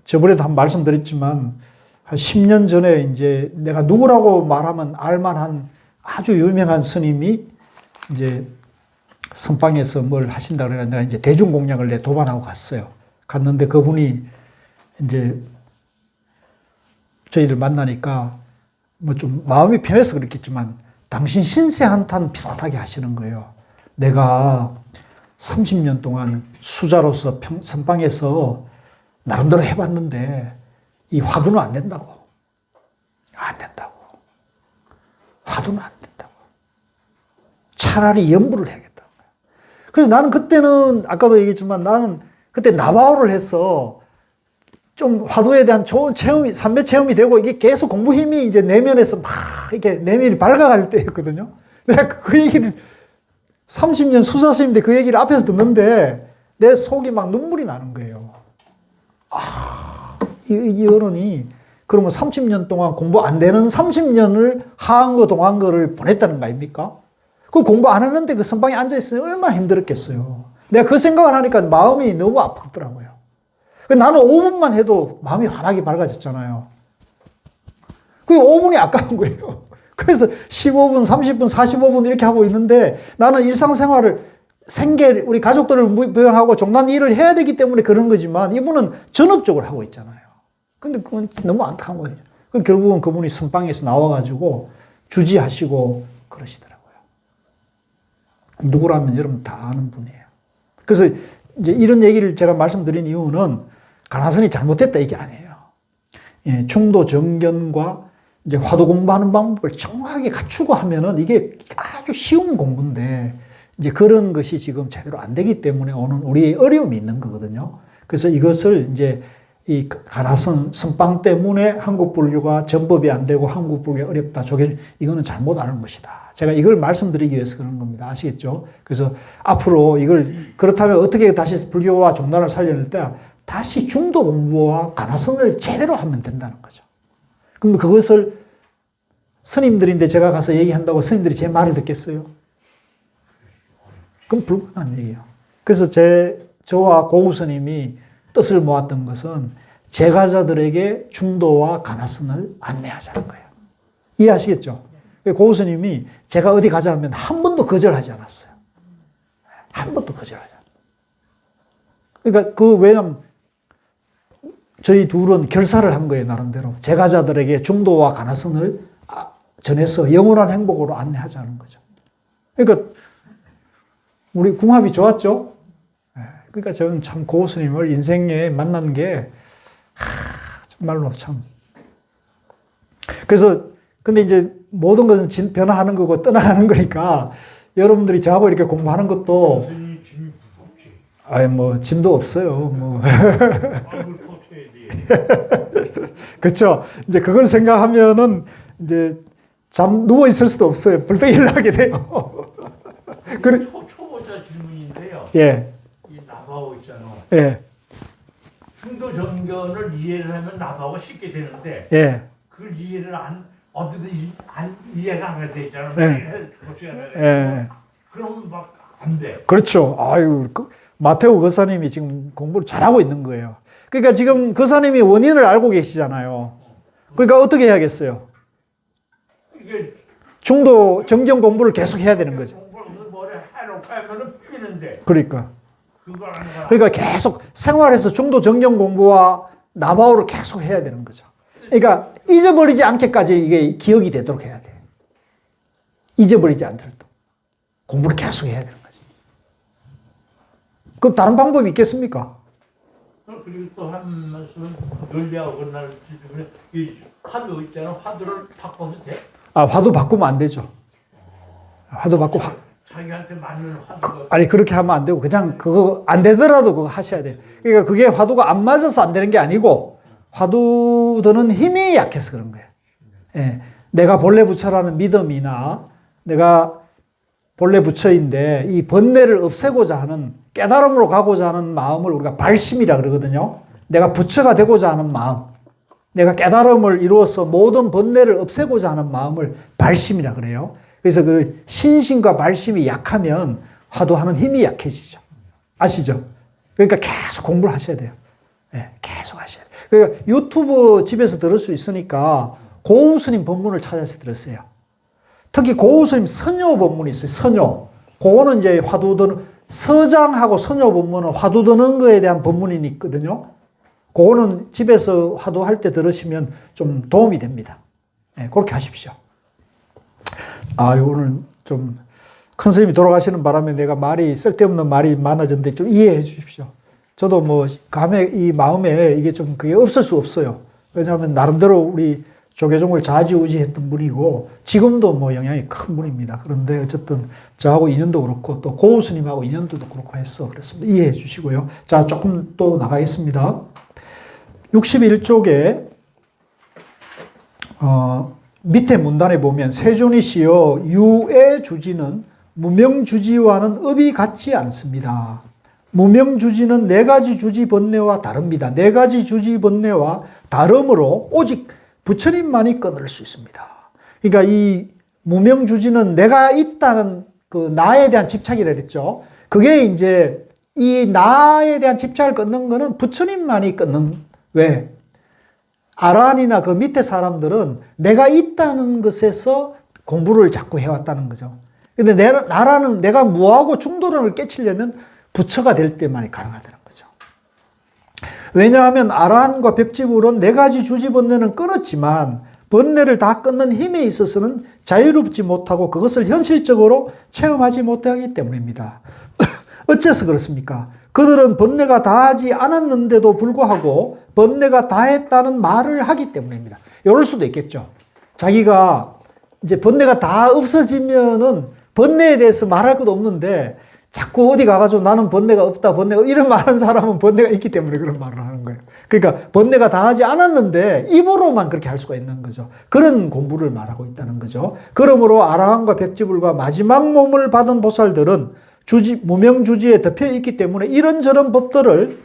[SPEAKER 1] 저번에도 한 말씀드렸지만 한 10년 전에 이제 내가 누구라고 말하면 알만한 아주 유명한 스님이 이제 선방에서 뭘 하신다 그래가 내가 이제 대중공약을 내 도반하고 갔어요. 갔는데 그분이 이제 저희들 만나니까 뭐 좀 마음이 편해서 그렇겠지만 당신 신세 한탄 비슷하게 하시는 거예요. 내가 30년 동안 수자로서 선방에서 나름대로 해봤는데 이 화두는 안 된다고. 안 된다고. 화두는 안 된다고. 차라리 연부를 해야겠다는 거예요. 그래서 나는 그때는 아까도 얘기했지만 나는 그때 나바오를 해서 좀 화두에 대한 좋은 체험이, 삼배 체험이 되고 이게 계속 공부 힘이 이제 내면에서 막 이렇게 내면이 밝아갈 때였거든요. 내가 그 얘기를 30년 수사 스님인데 그 얘기를 앞에서 듣는데 내 속이 막 눈물이 나는 거예요. 이 어른이 그러면 30년 동안 공부 안 되는 30년을 하한거, 동한거를 보냈다는 거 아닙니까? 그 공부 안 했는데 그 선방에 앉아있으면 얼마나 힘들었겠어요. 내가 그 생각을 하니까 마음이 너무 아프더라고요. 나는 5분만 해도 마음이 환하게 밝아졌잖아요. 그 5분이 아까운 거예요. 그래서 15분, 30분, 45분 이렇게 하고 있는데 나는 일상생활을 우리 가족들을 부양하고 종단 일을 해야 되기 때문에 그런 거지만 이분은 전업적으로 하고 있잖아요. 근데 그건 너무 안타까운 거예요. 그럼 결국은 그분이 선방에서 나와가지고 주지하시고 그러시더라고요. 누구라면 여러분 다 아는 분이에요. 그래서 이제 이런 얘기를 제가 말씀드린 이유는 가나선이 잘못됐다 이게 아니에요. 예, 충도 정견과 이제 화두 공부하는 방법을 정확하게 갖추고 하면은 이게 아주 쉬운 공부인데 이제 그런 것이 지금 제대로 안 되기 때문에 오는 우리의 어려움이 있는 거거든요. 그래서 이것을 이제 이 가나선 선방 때문에 한국 불교가 전법이 안 되고 한국 불교가 어렵다. 이거는 잘못 아는 것이다. 제가 이걸 말씀드리기 위해서 그런 겁니다. 아시겠죠? 그래서 앞으로 이걸 그렇다면 어떻게 다시 불교와 종단을 살려낼 때 다시 중도 공부와 가나선을 제대로 하면 된다는 거죠. 그럼 그것을 스님들인데 제가 가서 얘기한다고 스님들이 제 말을 듣겠어요? 그건 불가능한 얘기예요. 그래서 저와 고우 스님이 뜻을 모았던 것은 제가자들에게 중도와 가나선을 안내하자는 거예요. 이해하시겠죠? 고우 스님이 제가 어디 가자 하면 한 번도 거절하지 않았어요. 한 번도 거절하지 않았어요. 그러니까 왜냐면 저희 둘은 결사를 한 거예요, 나름대로. 제가자들에게 중도와 가나선을 전해서 영원한 행복으로 안내하자는 거죠. 그러니까 우리 궁합이 좋았죠? 그러니까 저는 참 고우 스님을 인생에 만난 게 정말로 참. 그래서 근데 이제 모든 것은 변화하는 거고 떠나가는 거니까 여러분들이 저하고 이렇게 공부하는 것도
[SPEAKER 2] 스님이 짐이 없지.
[SPEAKER 1] 아예 뭐 짐도 없어요. 뭐
[SPEAKER 2] 얼굴 퍼쳐야 돼.
[SPEAKER 1] 그렇죠. 이제 그걸 생각하면은 이제 누워 있을 수도 없어요. 불떡 일어나게 돼요. 그래.
[SPEAKER 2] 초보자 질문인데요.
[SPEAKER 1] 예.
[SPEAKER 2] 이 나바오 있잖아.
[SPEAKER 1] 예.
[SPEAKER 2] 중도 정견을 이해를 하면 나바오가 쉽게 되는데
[SPEAKER 1] 예.
[SPEAKER 2] 그걸 이해를 어디든 이해가 안 되잖아.
[SPEAKER 1] 네. 예.
[SPEAKER 2] 그러면 막 안 돼.
[SPEAKER 1] 그렇죠. 아유, 마테오 거사님이 지금 공부를 잘하고 있는 거예요. 그러니까 지금 거사님이 원인을 알고 계시잖아요. 그러니까 어떻게 해야겠어요?
[SPEAKER 2] 이게
[SPEAKER 1] 중도 정견 공부를 계속 해야 되는 거죠.
[SPEAKER 2] 공부를 무슨 뭐를 해놓고 하면은 풀리는데
[SPEAKER 1] 그러니까.
[SPEAKER 2] 그걸 안 해.
[SPEAKER 1] 그러니까 계속 생활에서 중도 정견 공부와 나바오를 계속 해야 되는 거죠. 그러니까 잊어버리지 않게까지 이게 기억이 되도록 해야 돼. 잊어버리지 않도록 공부를 계속 해야 되는 거지. 그럼 다른 방법이 있겠습니까?
[SPEAKER 2] 그리고 또 한 말씀은 논리하고 끝날 때문에 이 화두 있잖아. 화두를 바꿔도 돼?
[SPEAKER 1] 화두 바꾸면 안 되죠. 화두 바꾸고
[SPEAKER 2] 자기한테 맞는 화두가
[SPEAKER 1] 아니 그렇게 하면 안 되고 그냥 그거 안 되더라도 그거 하셔야 돼요. 그러니까 그게 화두가 안 맞아서 안 되는 게 아니고 화두 드는 힘이 약해서 그런 거예요. 예. 내가 본래 부처라는 믿음이나 내가 본래 부처인데 이 번뇌를 없애고자 하는 깨달음으로 가고자 하는 마음을 우리가 발심이라 그러거든요. 내가 부처가 되고자 하는 마음, 내가 깨달음을 이루어서 모든 번뇌를 없애고자 하는 마음을 발심이라 그래요. 그래서 그 신심과 발심이 약하면 화두하는 힘이 약해지죠. 아시죠? 그러니까 계속 공부를 하셔야 돼요. 네, 계속 하셔야 돼요. 그러니까 유튜브 집에서 들을 수 있으니까 고우 스님 법문을 찾아서 들었어요. 특히 고우 스님 선녀 법문이 있어요. 선녀. 그거는 이제 화두 드는 서장하고 선녀 법문은 화두 드는 거에 대한 법문이 있거든요. 그거는 집에서 화두할 때 들으시면 좀 도움이 됩니다. 네, 그렇게 하십시오. 오늘 좀 큰 스님이 돌아가시는 바람에 내가 쓸데없는 말이 많아졌는데 좀 이해해 주십시오. 저도 이 마음에 이게 좀 그게 없을 수 없어요. 왜냐하면 나름대로 우리 조계종을 좌지우지했던 분이고 지금도 영향이 큰 분입니다. 그런데 어쨌든 저하고 인연도 그렇고 또 고우 스님하고 인연도 그렇고 해서 그렇습니다. 이해해 주시고요. 자, 조금 또 나가겠습니다. 61쪽에 밑에 문단에 보면 세존이시여 유의 주지는 무명주지와는 업이 같지 않습니다. 무명주지는 네 가지 주지 번뇌와 다릅니다. 네 가지 주지 번뇌와 다름으로 오직 부처님만이 끊을 수 있습니다. 그러니까 이 무명주지는 내가 있다는 그 나에 대한 집착이라 그랬죠. 그게 이제 이 나에 대한 집착을 끊는 거는 부처님만이 끊는, 왜? 아란이나 그 밑에 사람들은 내가 있다는 것에서 공부를 자꾸 해왔다는 거죠. 근데 나라는 내가 무하고 중도론을 깨치려면 부처가 될 때만이 가능하다는 거죠. 왜냐하면 아라한과 벽지불은 네 가지 주지 번뇌는 끊었지만 번뇌를 다 끊는 힘에 있어서는 자유롭지 못하고 그것을 현실적으로 체험하지 못하기 때문입니다. 어째서 그렇습니까? 그들은 번뇌가 다하지 않았는데도 불구하고 번뇌가 다했다는 말을 하기 때문입니다. 이럴 수도 있겠죠. 자기가 이제 번뇌가 다 없어지면은 번뇌에 대해서 말할 것도 없는데 자꾸 어디 가가지고 나는 번뇌가 없다, 번뇌가 이런 말하는 사람은 번뇌가 있기 때문에 그런 말을 하는 거예요. 그러니까 번뇌가 다하지 않았는데 입으로만 그렇게 할 수가 있는 거죠. 그런 공부를 말하고 있다는 거죠. 그러므로 아라한과 백지불과 마지막 몸을 받은 보살들은 무명주지에 덮여 있기 때문에 이런저런 법들을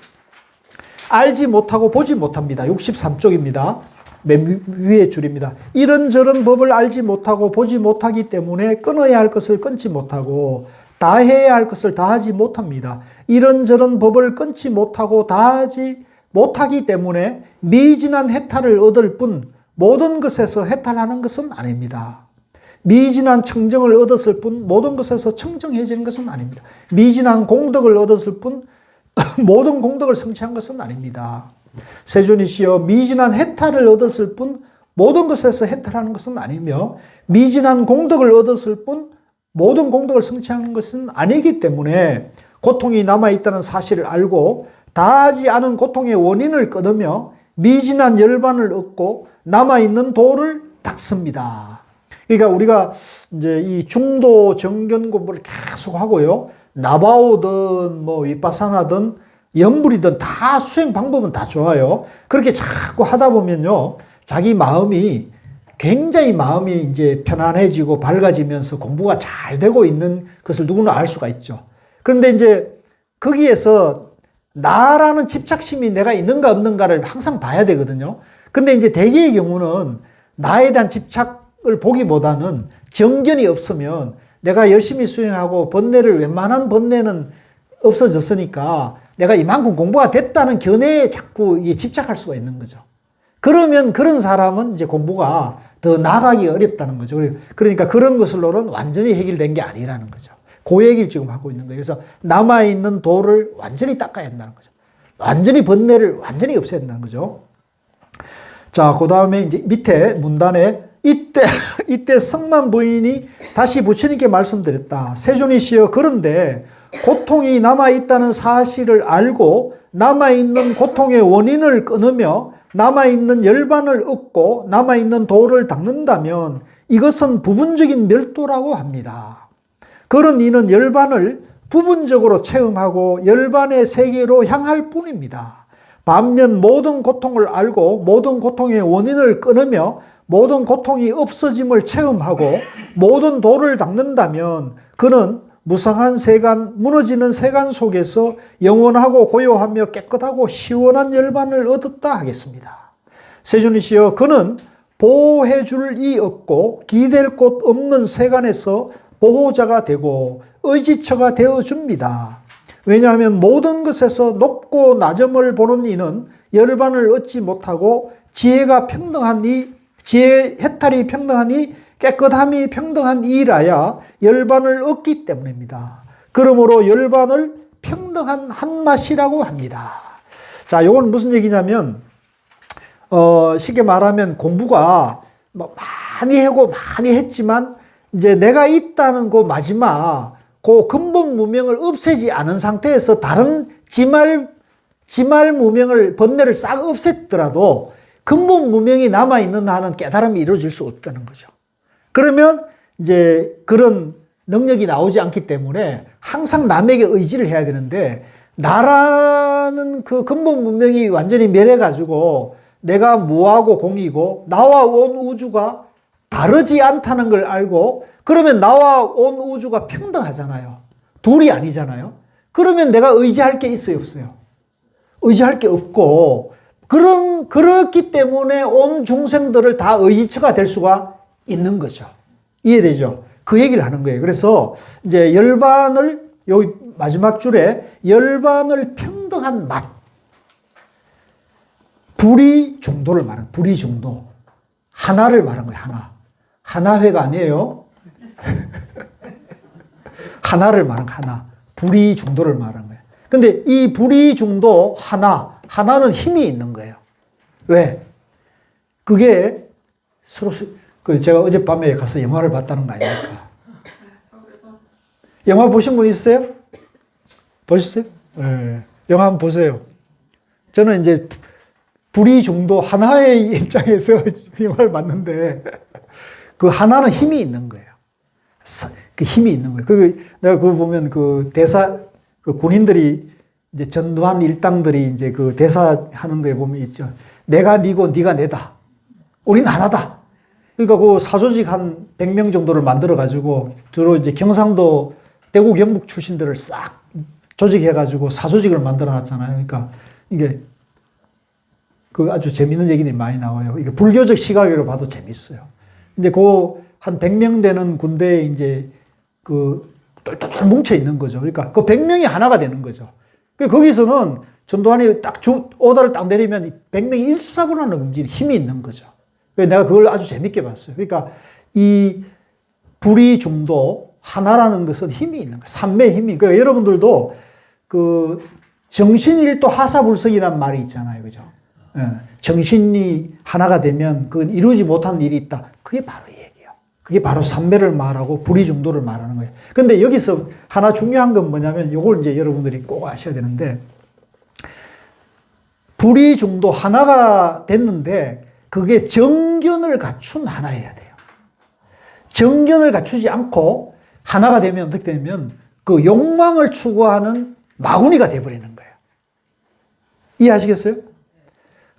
[SPEAKER 1] 알지 못하고 보지 못합니다. 63쪽입니다. 맨 위의 줄입니다. 이런저런 법을 알지 못하고 보지 못하기 때문에 끊어야 할 것을 끊지 못하고 다해야 할 것을 다하지 못합니다. 이런저런 법을 끊지 못하고 다하지 못하기 때문에 미진한 해탈을 얻을 뿐 모든 것에서 해탈하는 것은 아닙니다. 미진한 청정을 얻었을 뿐 모든 것에서 청정해지는 것은 아닙니다. 미진한 공덕을 얻었을 뿐 모든 공덕을 성취한 것은 아닙니다. 세존이시여, 미진한 해탈을 얻었을 뿐 모든 것에서 해탈하는 것은 아니며 미진한 공덕을 얻었을 뿐 모든 공덕을 성취한 것은 아니기 때문에 고통이 남아있다는 사실을 알고 다하지 않은 고통의 원인을 끊으며 미진한 열반을 얻고 남아있는 도를 닦습니다. 그러니까 우리가 이제 이 중도 정견 공부를 계속 하고요. 나바오든 뭐 위파사나든 염불이든 다 수행 방법은 다 좋아요. 그렇게 자꾸 하다 보면요. 자기 마음이 굉장히 마음이 이제 편안해지고 밝아지면서 공부가 잘 되고 있는 것을 누구나 알 수가 있죠. 그런데 이제 거기에서 나라는 집착심이 내가 있는가 없는가를 항상 봐야 되거든요. 근데 이제 대개의 경우는 나에 대한 집착을 보기보다는 정견이 없으면 내가 열심히 수행하고 번뇌를 웬만한 번뇌는 없어졌으니까 내가 이만큼 공부가 됐다는 견해에 자꾸 이게 집착할 수가 있는 거죠. 그러면 그런 사람은 이제 공부가 더 나아가기 어렵다는 거죠. 그러니까 그런 것으로는 완전히 해결된 게 아니라는 거죠. 그 얘기를 지금 하고 있는 거예요. 그래서 남아있는 도를 완전히 닦아야 한다는 거죠. 완전히 번뇌를 완전히 없애야 한다는 거죠. 자, 그 다음에 이제 밑에 문단에 이때 성만 부인이 다시 부처님께 말씀드렸다. 세존이시여, 그런데 고통이 남아있다는 사실을 알고 남아있는 고통의 원인을 끊으며 남아있는 열반을 얻고 남아있는 도를 닦는다면 이것은 부분적인 멸도라고 합니다. 그런 이는 열반을 부분적으로 체험하고 열반의 세계로 향할 뿐입니다. 반면 모든 고통을 알고 모든 고통의 원인을 끊으며 모든 고통이 없어짐을 체험하고 모든 도를 닦는다면 그는 무상한 세간, 무너지는 세간 속에서 영원하고 고요하며 깨끗하고 시원한 열반을 얻었다 하겠습니다. 세존이시여, 그는 보호해 줄 이 없고 기댈 곳 없는 세간에서 보호자가 되고 의지처가 되어줍니다. 왜냐하면 모든 것에서 높고 낮음을 보는 이는 열반을 얻지 못하고 지혜가 평등하니, 지혜 해탈이 평등하니 깨끗함이 평등한 이라야 열반을 얻기 때문입니다. 그러므로 열반을 평등한 한맛이라고 합니다. 자, 이건 무슨 얘기냐면 쉽게 말하면 공부가 뭐 많이 하고 많이 했지만 이제 내가 있다는 그 마지막 그 근본 무명을 없애지 않은 상태에서 다른 지말 무명을 번뇌를 싹 없앴더라도 근본 무명이 남아있는 한은 깨달음이 이루어질 수 없다는 거죠. 그러면 이제 그런 능력이 나오지 않기 때문에 항상 남에게 의지를 해야 되는데 나라는 그 근본 문명이 완전히 멸해가지고 내가 무하고 공이고 나와 온 우주가 다르지 않다는 걸 알고 그러면 나와 온 우주가 평등하잖아요. 둘이 아니잖아요. 그러면 내가 의지할 게 있어요, 없어요? 의지할 게 없고 그렇기 때문에 온 중생들을 다 의지처가 될 수가 있는 거죠. 이해되죠? 그 얘기를 하는 거예요. 그래서 이제 열반을, 여기 마지막 줄에 열반을 평등한 맛. 불이 중도를 말하는, 불이 중도. 하나를 말하는 거예요, 하나. 하나회가 아니에요. 하나를 말하는 거예요, 하나. 불이 중도를 말하는 거예요. 근데 이 불이 중도 하나는 힘이 있는 거예요. 왜? 그게 서로, 제가 어젯밤에 가서 영화를 봤다는 거 아닙니까? 영화 보신 분 있어요? 보셨어요? 네. 영화 한번 보세요. 저는 이제 불이 중도 하나의 입장에서 영화를 봤는데 그 하나는 힘이 있는 거예요. 그 힘이 있는 거예요. 내가 그거 보면 그 대사, 그 군인들이 이제 전두환 일당들이 이제 그 대사하는 거에 보면 있죠. 내가 니고 니가 내다. 우린 하나다. 그러니까 그 사조직 한 100명 정도를 만들어 가지고 주로 이제 경상도 대구 경북 출신들을 싹 조직해 가지고 사조직을 만들어 놨잖아요. 그러니까 이게 그 아주 재밌는 얘기들이 많이 나와요. 이게 불교적 시각으로 봐도 재밌어요. 근데 그 한 100명 되는 군대에 이제 그 똘똘똘 뭉쳐 있는 거죠. 그러니까 그 100명이 하나가 되는 거죠. 거기서는 전두환이 딱 오다를 딱 내리면 100명이 일사분란을 움직이는 힘이 있는 거죠. 내가 그걸 아주 재밌게 봤어요. 그러니까 이 불이 중도 하나라는 것은 힘이 있는 거예요. 삼매의 힘이. 그러니까 여러분들도 그 정신일도 하사불성이라는 말이 있잖아요. 그죠? 예. 정신이 하나가 되면 그건 이루지 못한 일이 있다. 그게 바로 이 얘기예요. 그게 바로 삼매를 말하고 불이 중도를 말하는 거예요. 근데 여기서 하나 중요한 건 뭐냐면 이걸 이제 여러분들이 꼭 아셔야 되는데 불이 중도 하나가 됐는데 그게 정견을 갖춘 하나여야 돼요. 정견을 갖추지 않고 하나가 되면 어떻게 되면 그 욕망을 추구하는 마구니가 돼버리는 거예요. 이해하시겠어요?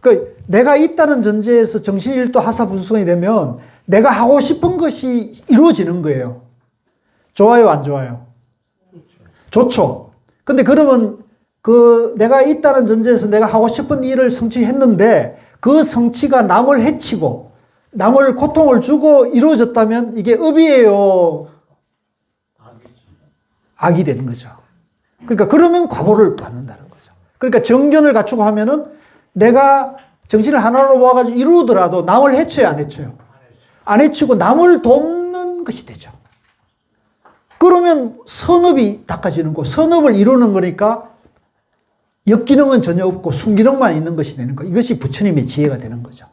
[SPEAKER 1] 그러니까 내가 있다는 전제에서 정신일도 하사분성이 되면 내가 하고 싶은 것이 이루어지는 거예요. 좋아요, 안 좋아요? 좋죠. 근데 그러면 그 내가 있다는 전제에서 내가 하고 싶은 일을 성취했는데 그 성취가 남을 해치고 남을 고통을 주고 이루어졌다면 이게 업이에요. 악이 되는 거죠. 그러니까 그러면 과보를 받는다는 거죠. 그러니까 정견을 갖추고 하면은 내가 정신을 하나로 모아가지고 이루더라도 남을 해쳐요, 안 해쳐요? 안 해치고 남을 돕는 것이 되죠. 그러면 선업이 닦아지는 거, 선업을 이루는 거니까 역기능은 전혀 없고 순기능만 있는 것이 되는 거. 이것이 부처님의 지혜가 되는 거죠.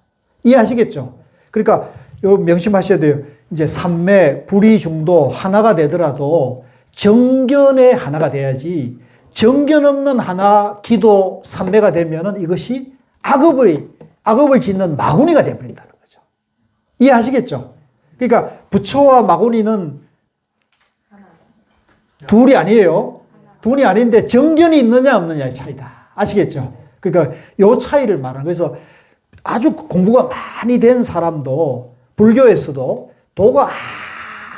[SPEAKER 1] 이해하시겠죠? 그러니까 요 명심하셔야 돼요. 이제 삼매, 불이 중도 하나가 되더라도 정견의 하나가 돼야지 정견 없는 하나, 기도, 삼매가 되면은 이것이 악업을 짓는 마구니가 되어버린다는 거죠. 이해하시겠죠? 그러니까 부처와 마구니는 둘이 아니에요. 둘이 아닌데 정견이 있느냐 없느냐의 차이다. 아시겠죠? 그러니까 요 차이를 말하는. 그래서 아주 공부가 많이 된 사람도 불교에서도 도가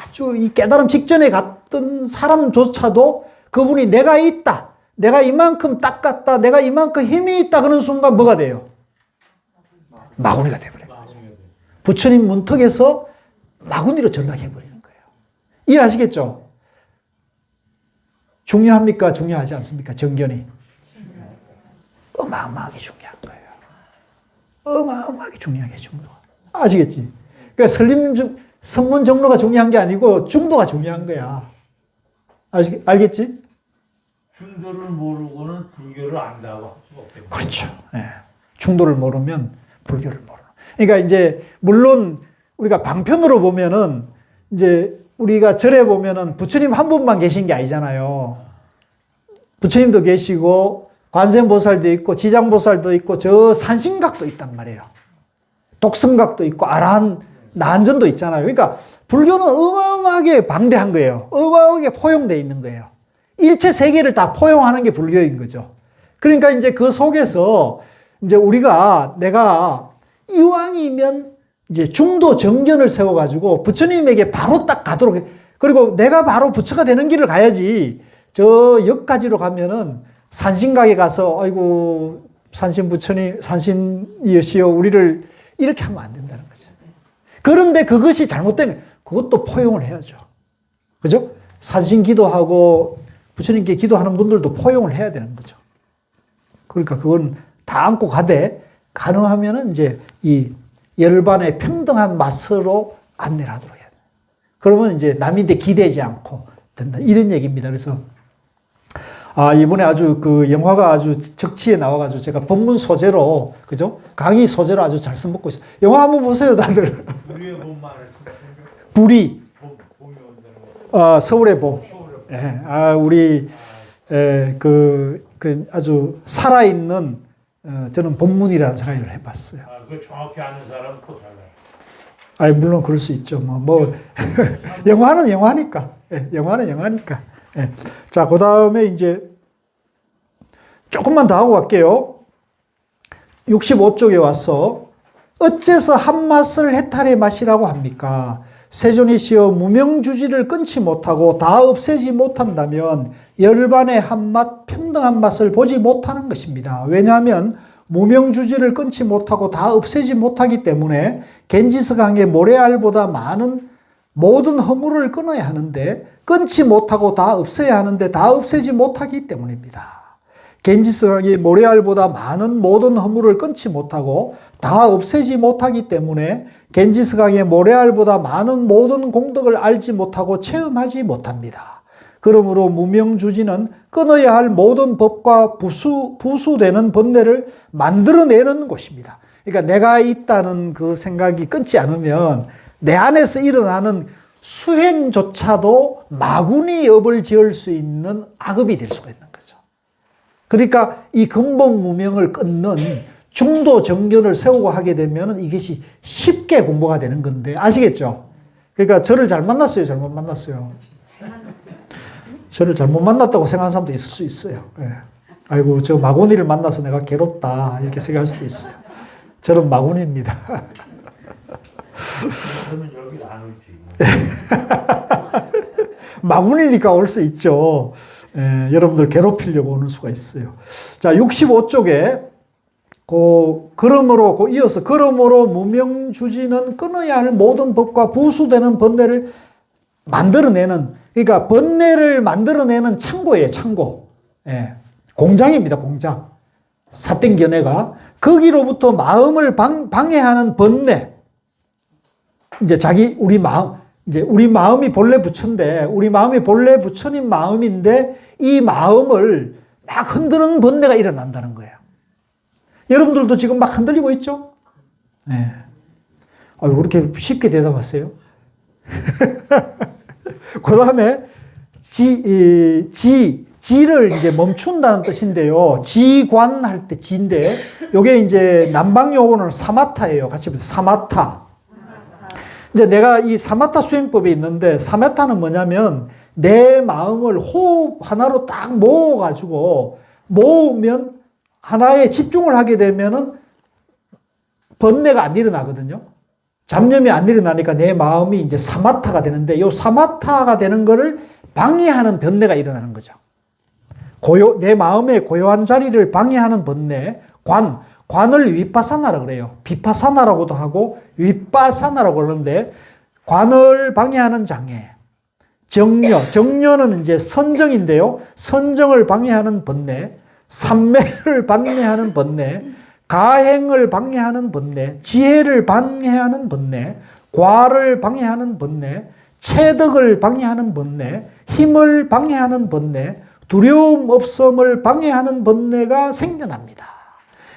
[SPEAKER 1] 아주 이 깨달음 직전에 갔던 사람조차도 그분이 내가 있다. 내가 이만큼 닦았다. 내가 이만큼 힘이 있다. 그런 순간 뭐가 돼요? 마구니가 돼버려요. 부처님 문턱에서 마구니로 전락해버리는 거예요. 이해하시겠죠? 중요합니까? 중요하지 않습니까? 정견이. 어마어마하게 중요한 거예요. 어마어마하게 중요하게 중요. 아시겠지? 그러니까 선문 정로가 중요한 게 아니고 중도가 중요한 거야. 알겠지?
[SPEAKER 2] 중도를 모르고는 불교를 안다고 할 수가 없겠네요.
[SPEAKER 1] 그렇죠. 예. 중도를 모르면 불교를 모르는. 그러니까 이제 물론 우리가 방편으로 보면은 이제 우리가 절에 보면은 부처님 한 분만 계신 게 아니잖아요. 부처님도 계시고 관세음보살도 있고 지장보살도 있고 저 산신각도 있단 말이에요. 독성각도 있고 아라한 나한전도 있잖아요. 그러니까 불교는 어마어마하게 방대한 거예요. 어마어마하게 포용되어 있는 거예요. 일체 세계를 다 포용하는 게 불교인 거죠. 그러니까 이제 그 속에서 이제 내가 이왕이면 이제 중도 정견을 세워가지고 부처님에게 바로 딱 가도록 해. 그리고 내가 바로 부처가 되는 길을 가야지 저 역까지로 가면은 산신각에 가서 아이고 산신부처님, 산신이시여 우리를 이렇게 하면 안 된다는 거죠. 그런데 그것이 잘못된 거예요. 그것도 포용을 해야죠. 그죠? 산신 기도하고 부처님께 기도하는 분들도 포용을 해야 되는 거죠. 그러니까 그건 다 안고 가되 가능하면은 이제 이 열반의 평등한 맛으로 안내를 하도록 해야 돼요. 그러면 이제 남인데 기대지 않고 된다. 이런 얘기입니다. 그래서 이번에 아주 그 영화가 아주 적치에 나와가지고 제가 본문 소재로, 그죠? 강의 소재로 아주 잘 써먹고 있어요. 영화 한번 보세요, 다들.
[SPEAKER 2] 우리의 몸만을
[SPEAKER 1] 불이,
[SPEAKER 2] 봄이 온다는 거.
[SPEAKER 1] 서울의 봄. 예, 우리, 아주 살아있는, 저는 본문이라는 생각을 해봤어요.
[SPEAKER 2] 그 정확히 아는 사람은 또 달라요.
[SPEAKER 1] 물론 그럴 수 있죠. 영화는 영화니까. 예, 영화는 영화니까. 예. 자, 그 다음에 이제 조금만 더 하고 갈게요. 65쪽에 와서 어째서 한맛을 해탈의 맛이라고 합니까? 세존이시여 무명주지를 끊지 못하고 다 없애지 못한다면 열반의 한맛, 평등한 맛을 보지 못하는 것입니다. 왜냐하면 무명주지를 끊지 못하고 다 없애지 못하기 때문에 겐지스강의 모래알보다 많은 모든 허물을 끊어야 하는데 끊지 못하고 다 없애야 하는데 다 없애지 못하기 때문입니다. 겐지스강이 모래알보다 많은 모든 허물을 끊지 못하고 다 없애지 못하기 때문에 겐지스강의 모래알보다 많은 모든 공덕을 알지 못하고 체험하지 못합니다. 그러므로 무명주지는 끊어야 할 모든 법과 부수되는 번뇌를 만들어내는 곳입니다. 그러니까 내가 있다는 그 생각이 끊지 않으면 내 안에서 일어나는 수행조차도 마구니 업을 지을 수 있는 악업이 될 수가 있는 거죠. 그러니까 이 근본 무명을 끊는 중도 정견을 세우고 하게 되면 이것이 쉽게 공부가 되는 건데, 아시겠죠? 그러니까 저를 잘 만났어요, 잘못 만났어요? 저를 잘못 만났다고 생각하는 사람도 있을 수 있어요. 예. 아이고, 저 마구니를 만나서 내가 괴롭다, 이렇게 생각할 수도 있어요. 저는 마구니입니다.
[SPEAKER 2] 그러면 여기 안 오지.
[SPEAKER 1] 마구니니까 올 수 있죠. 여러분들 괴롭히려고 오는 수가 있어요. 자, 65쪽에 그러므로 이어서 그러므로 무명주지는 끊어야 할 모든 법과 부수되는 번뇌를 만들어내는, 그러니까 번뇌를 만들어내는 창고예요, 창고. 공장입니다, 공장. 사땡견해가 거기로부터 마음을 방해하는 번뇌. 이제 우리 마음이 본래 부처인데, 우리 마음이 본래 부처님 마음인데, 이 마음을 막 흔드는 번뇌가 일어난다는 거예요. 여러분들도 지금 막 흔들리고 있죠? 네. 왜 그렇게 쉽게 대답하세요? 그 다음에, 지를 이제 멈춘다는 뜻인데요. 지관할 때 지인데, 요게 이제 남방용어는 사마타예요. 같이 보세요. 사마타. 이제 내가 이 사마타 수행법이 있는데, 사마타는 뭐냐면 내 마음을 호흡 하나로 딱 모으면 하나에 집중을 하게 되면은 번뇌가 안 일어나거든요. 잡념이 안 일어나니까 내 마음이 이제 사마타가 되는데, 이 사마타가 되는 거를 방해하는 번뇌가 일어나는 거죠. 내 마음의 고요한 자리를 방해하는 번뇌, 관을 위파사나라고 그래요. 비파사나라고도 하고 위파사나라고 그러는데, 관을 방해하는 장애. 정녀는 이제 선정인데요. 선정을 방해하는 번뇌, 삼매를 방해하는 번뇌, 가행을 방해하는 번뇌, 지혜를 방해하는 번뇌, 과를 방해하는 번뇌, 체덕을 방해하는 번뇌, 힘을 방해하는 번뇌, 두려움 없음을 방해하는 번뇌가 생겨납니다.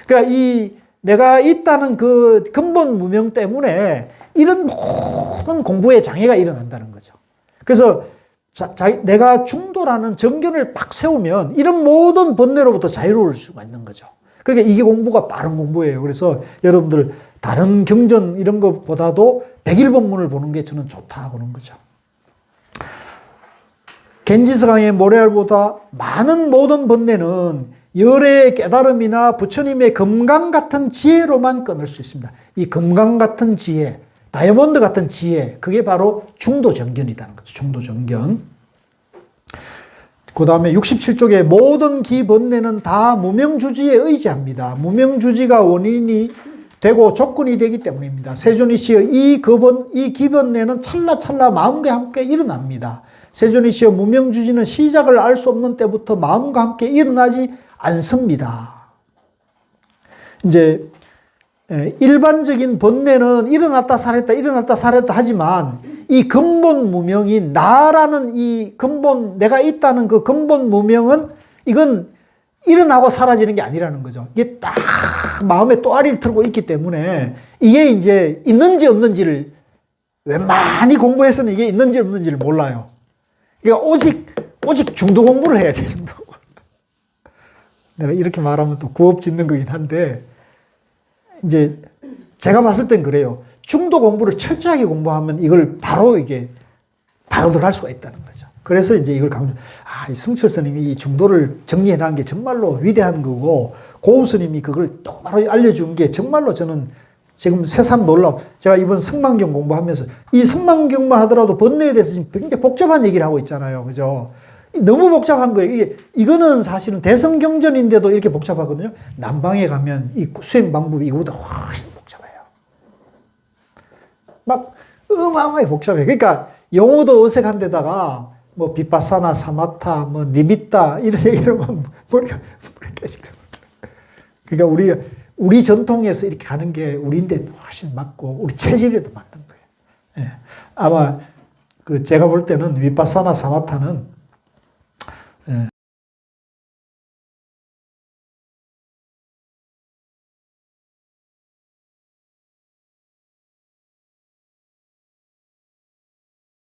[SPEAKER 1] 그러니까 내가 있다는 그 근본 무명 때문에 이런 모든 공부에 장애가 일어난다는 거죠. 그래서 내가 중도라는 정견을 팍 세우면 이런 모든 번뇌로부터 자유로울 수가 있는 거죠. 그러니까 이게 공부가 빠른 공부예요. 그래서 여러분들 다른 경전 이런 것보다도 백일본문을 보는 게 저는 좋다 그런 거죠. 겐지스강의 모래알보다 많은 모든 번뇌는 열의 깨달음이나 부처님의 금강 같은 지혜로만 끊을 수 있습니다. 이 금강 같은 지혜, 다이아몬드 같은 지혜, 그게 바로 중도정견이라는 거죠. 중도정견. 그 다음에 67쪽에 모든 기번뇌는 다 무명주지에 의지합니다. 무명주지가 원인이 되고 조건이 되기 때문입니다. 세존이 씨의 이 기번뇌는 찰나찰나 마음과 함께 일어납니다. 세존이 씨의 무명주지는 시작을 알 수 없는 때부터 마음과 함께 일어나지 않습니다. 이제 일반적인 번뇌는 일어났다 살았다 하지만 이 근본 무명인 나라는 이 근본 내가 있다는 그 근본 무명은 이건 일어나고 사라지는 게 아니라는 거죠. 이게 딱 마음에 또아리를 틀고 있기 때문에 이게 이제 있는지 없는지를 많이 공부해서는 이게 있는지 없는지를 몰라요. 그러니까 오직 중도 공부를 해야 돼요. 중도. 내가 이렇게 말하면 또 구업 짓는 거긴 한데 이제 제가 봤을 땐 그래요. 중도 공부를 철저하게 공부하면 이걸 바로 들어갈 수가 있다는 거죠. 그래서 이제 이걸 이 성철 스님이 이 중도를 정리해 놓은 게 정말로 위대한 거고, 고우 스님이 그걸 똑바로 알려준 게 정말로 저는 지금 새삼 놀라워. 제가 이번 성만경 공부하면서 이 성만경만 하더라도 번뇌에 대해서 지금 굉장히 복잡한 얘기를 하고 있잖아요. 그죠? 너무 복잡한 거예요. 이거는 사실은 대성경전인데도 이렇게 복잡하거든요. 남방에 가면 이 수행 방법이 이거보다 훨씬 복잡해요. 막 어마어마하게 복잡해요. 그러니까 용어도 어색한 데다가 뭐 비파사나 사마타 뭐 니미타 이런 얘기를 하면 머리가 깨지고. 그러니까 우리 전통에서 이렇게 가는 게 우리인데 훨씬 맞고 우리 체질에도 맞는 거예요. 예. 아마 제가 볼 때는 비파사나 사마타는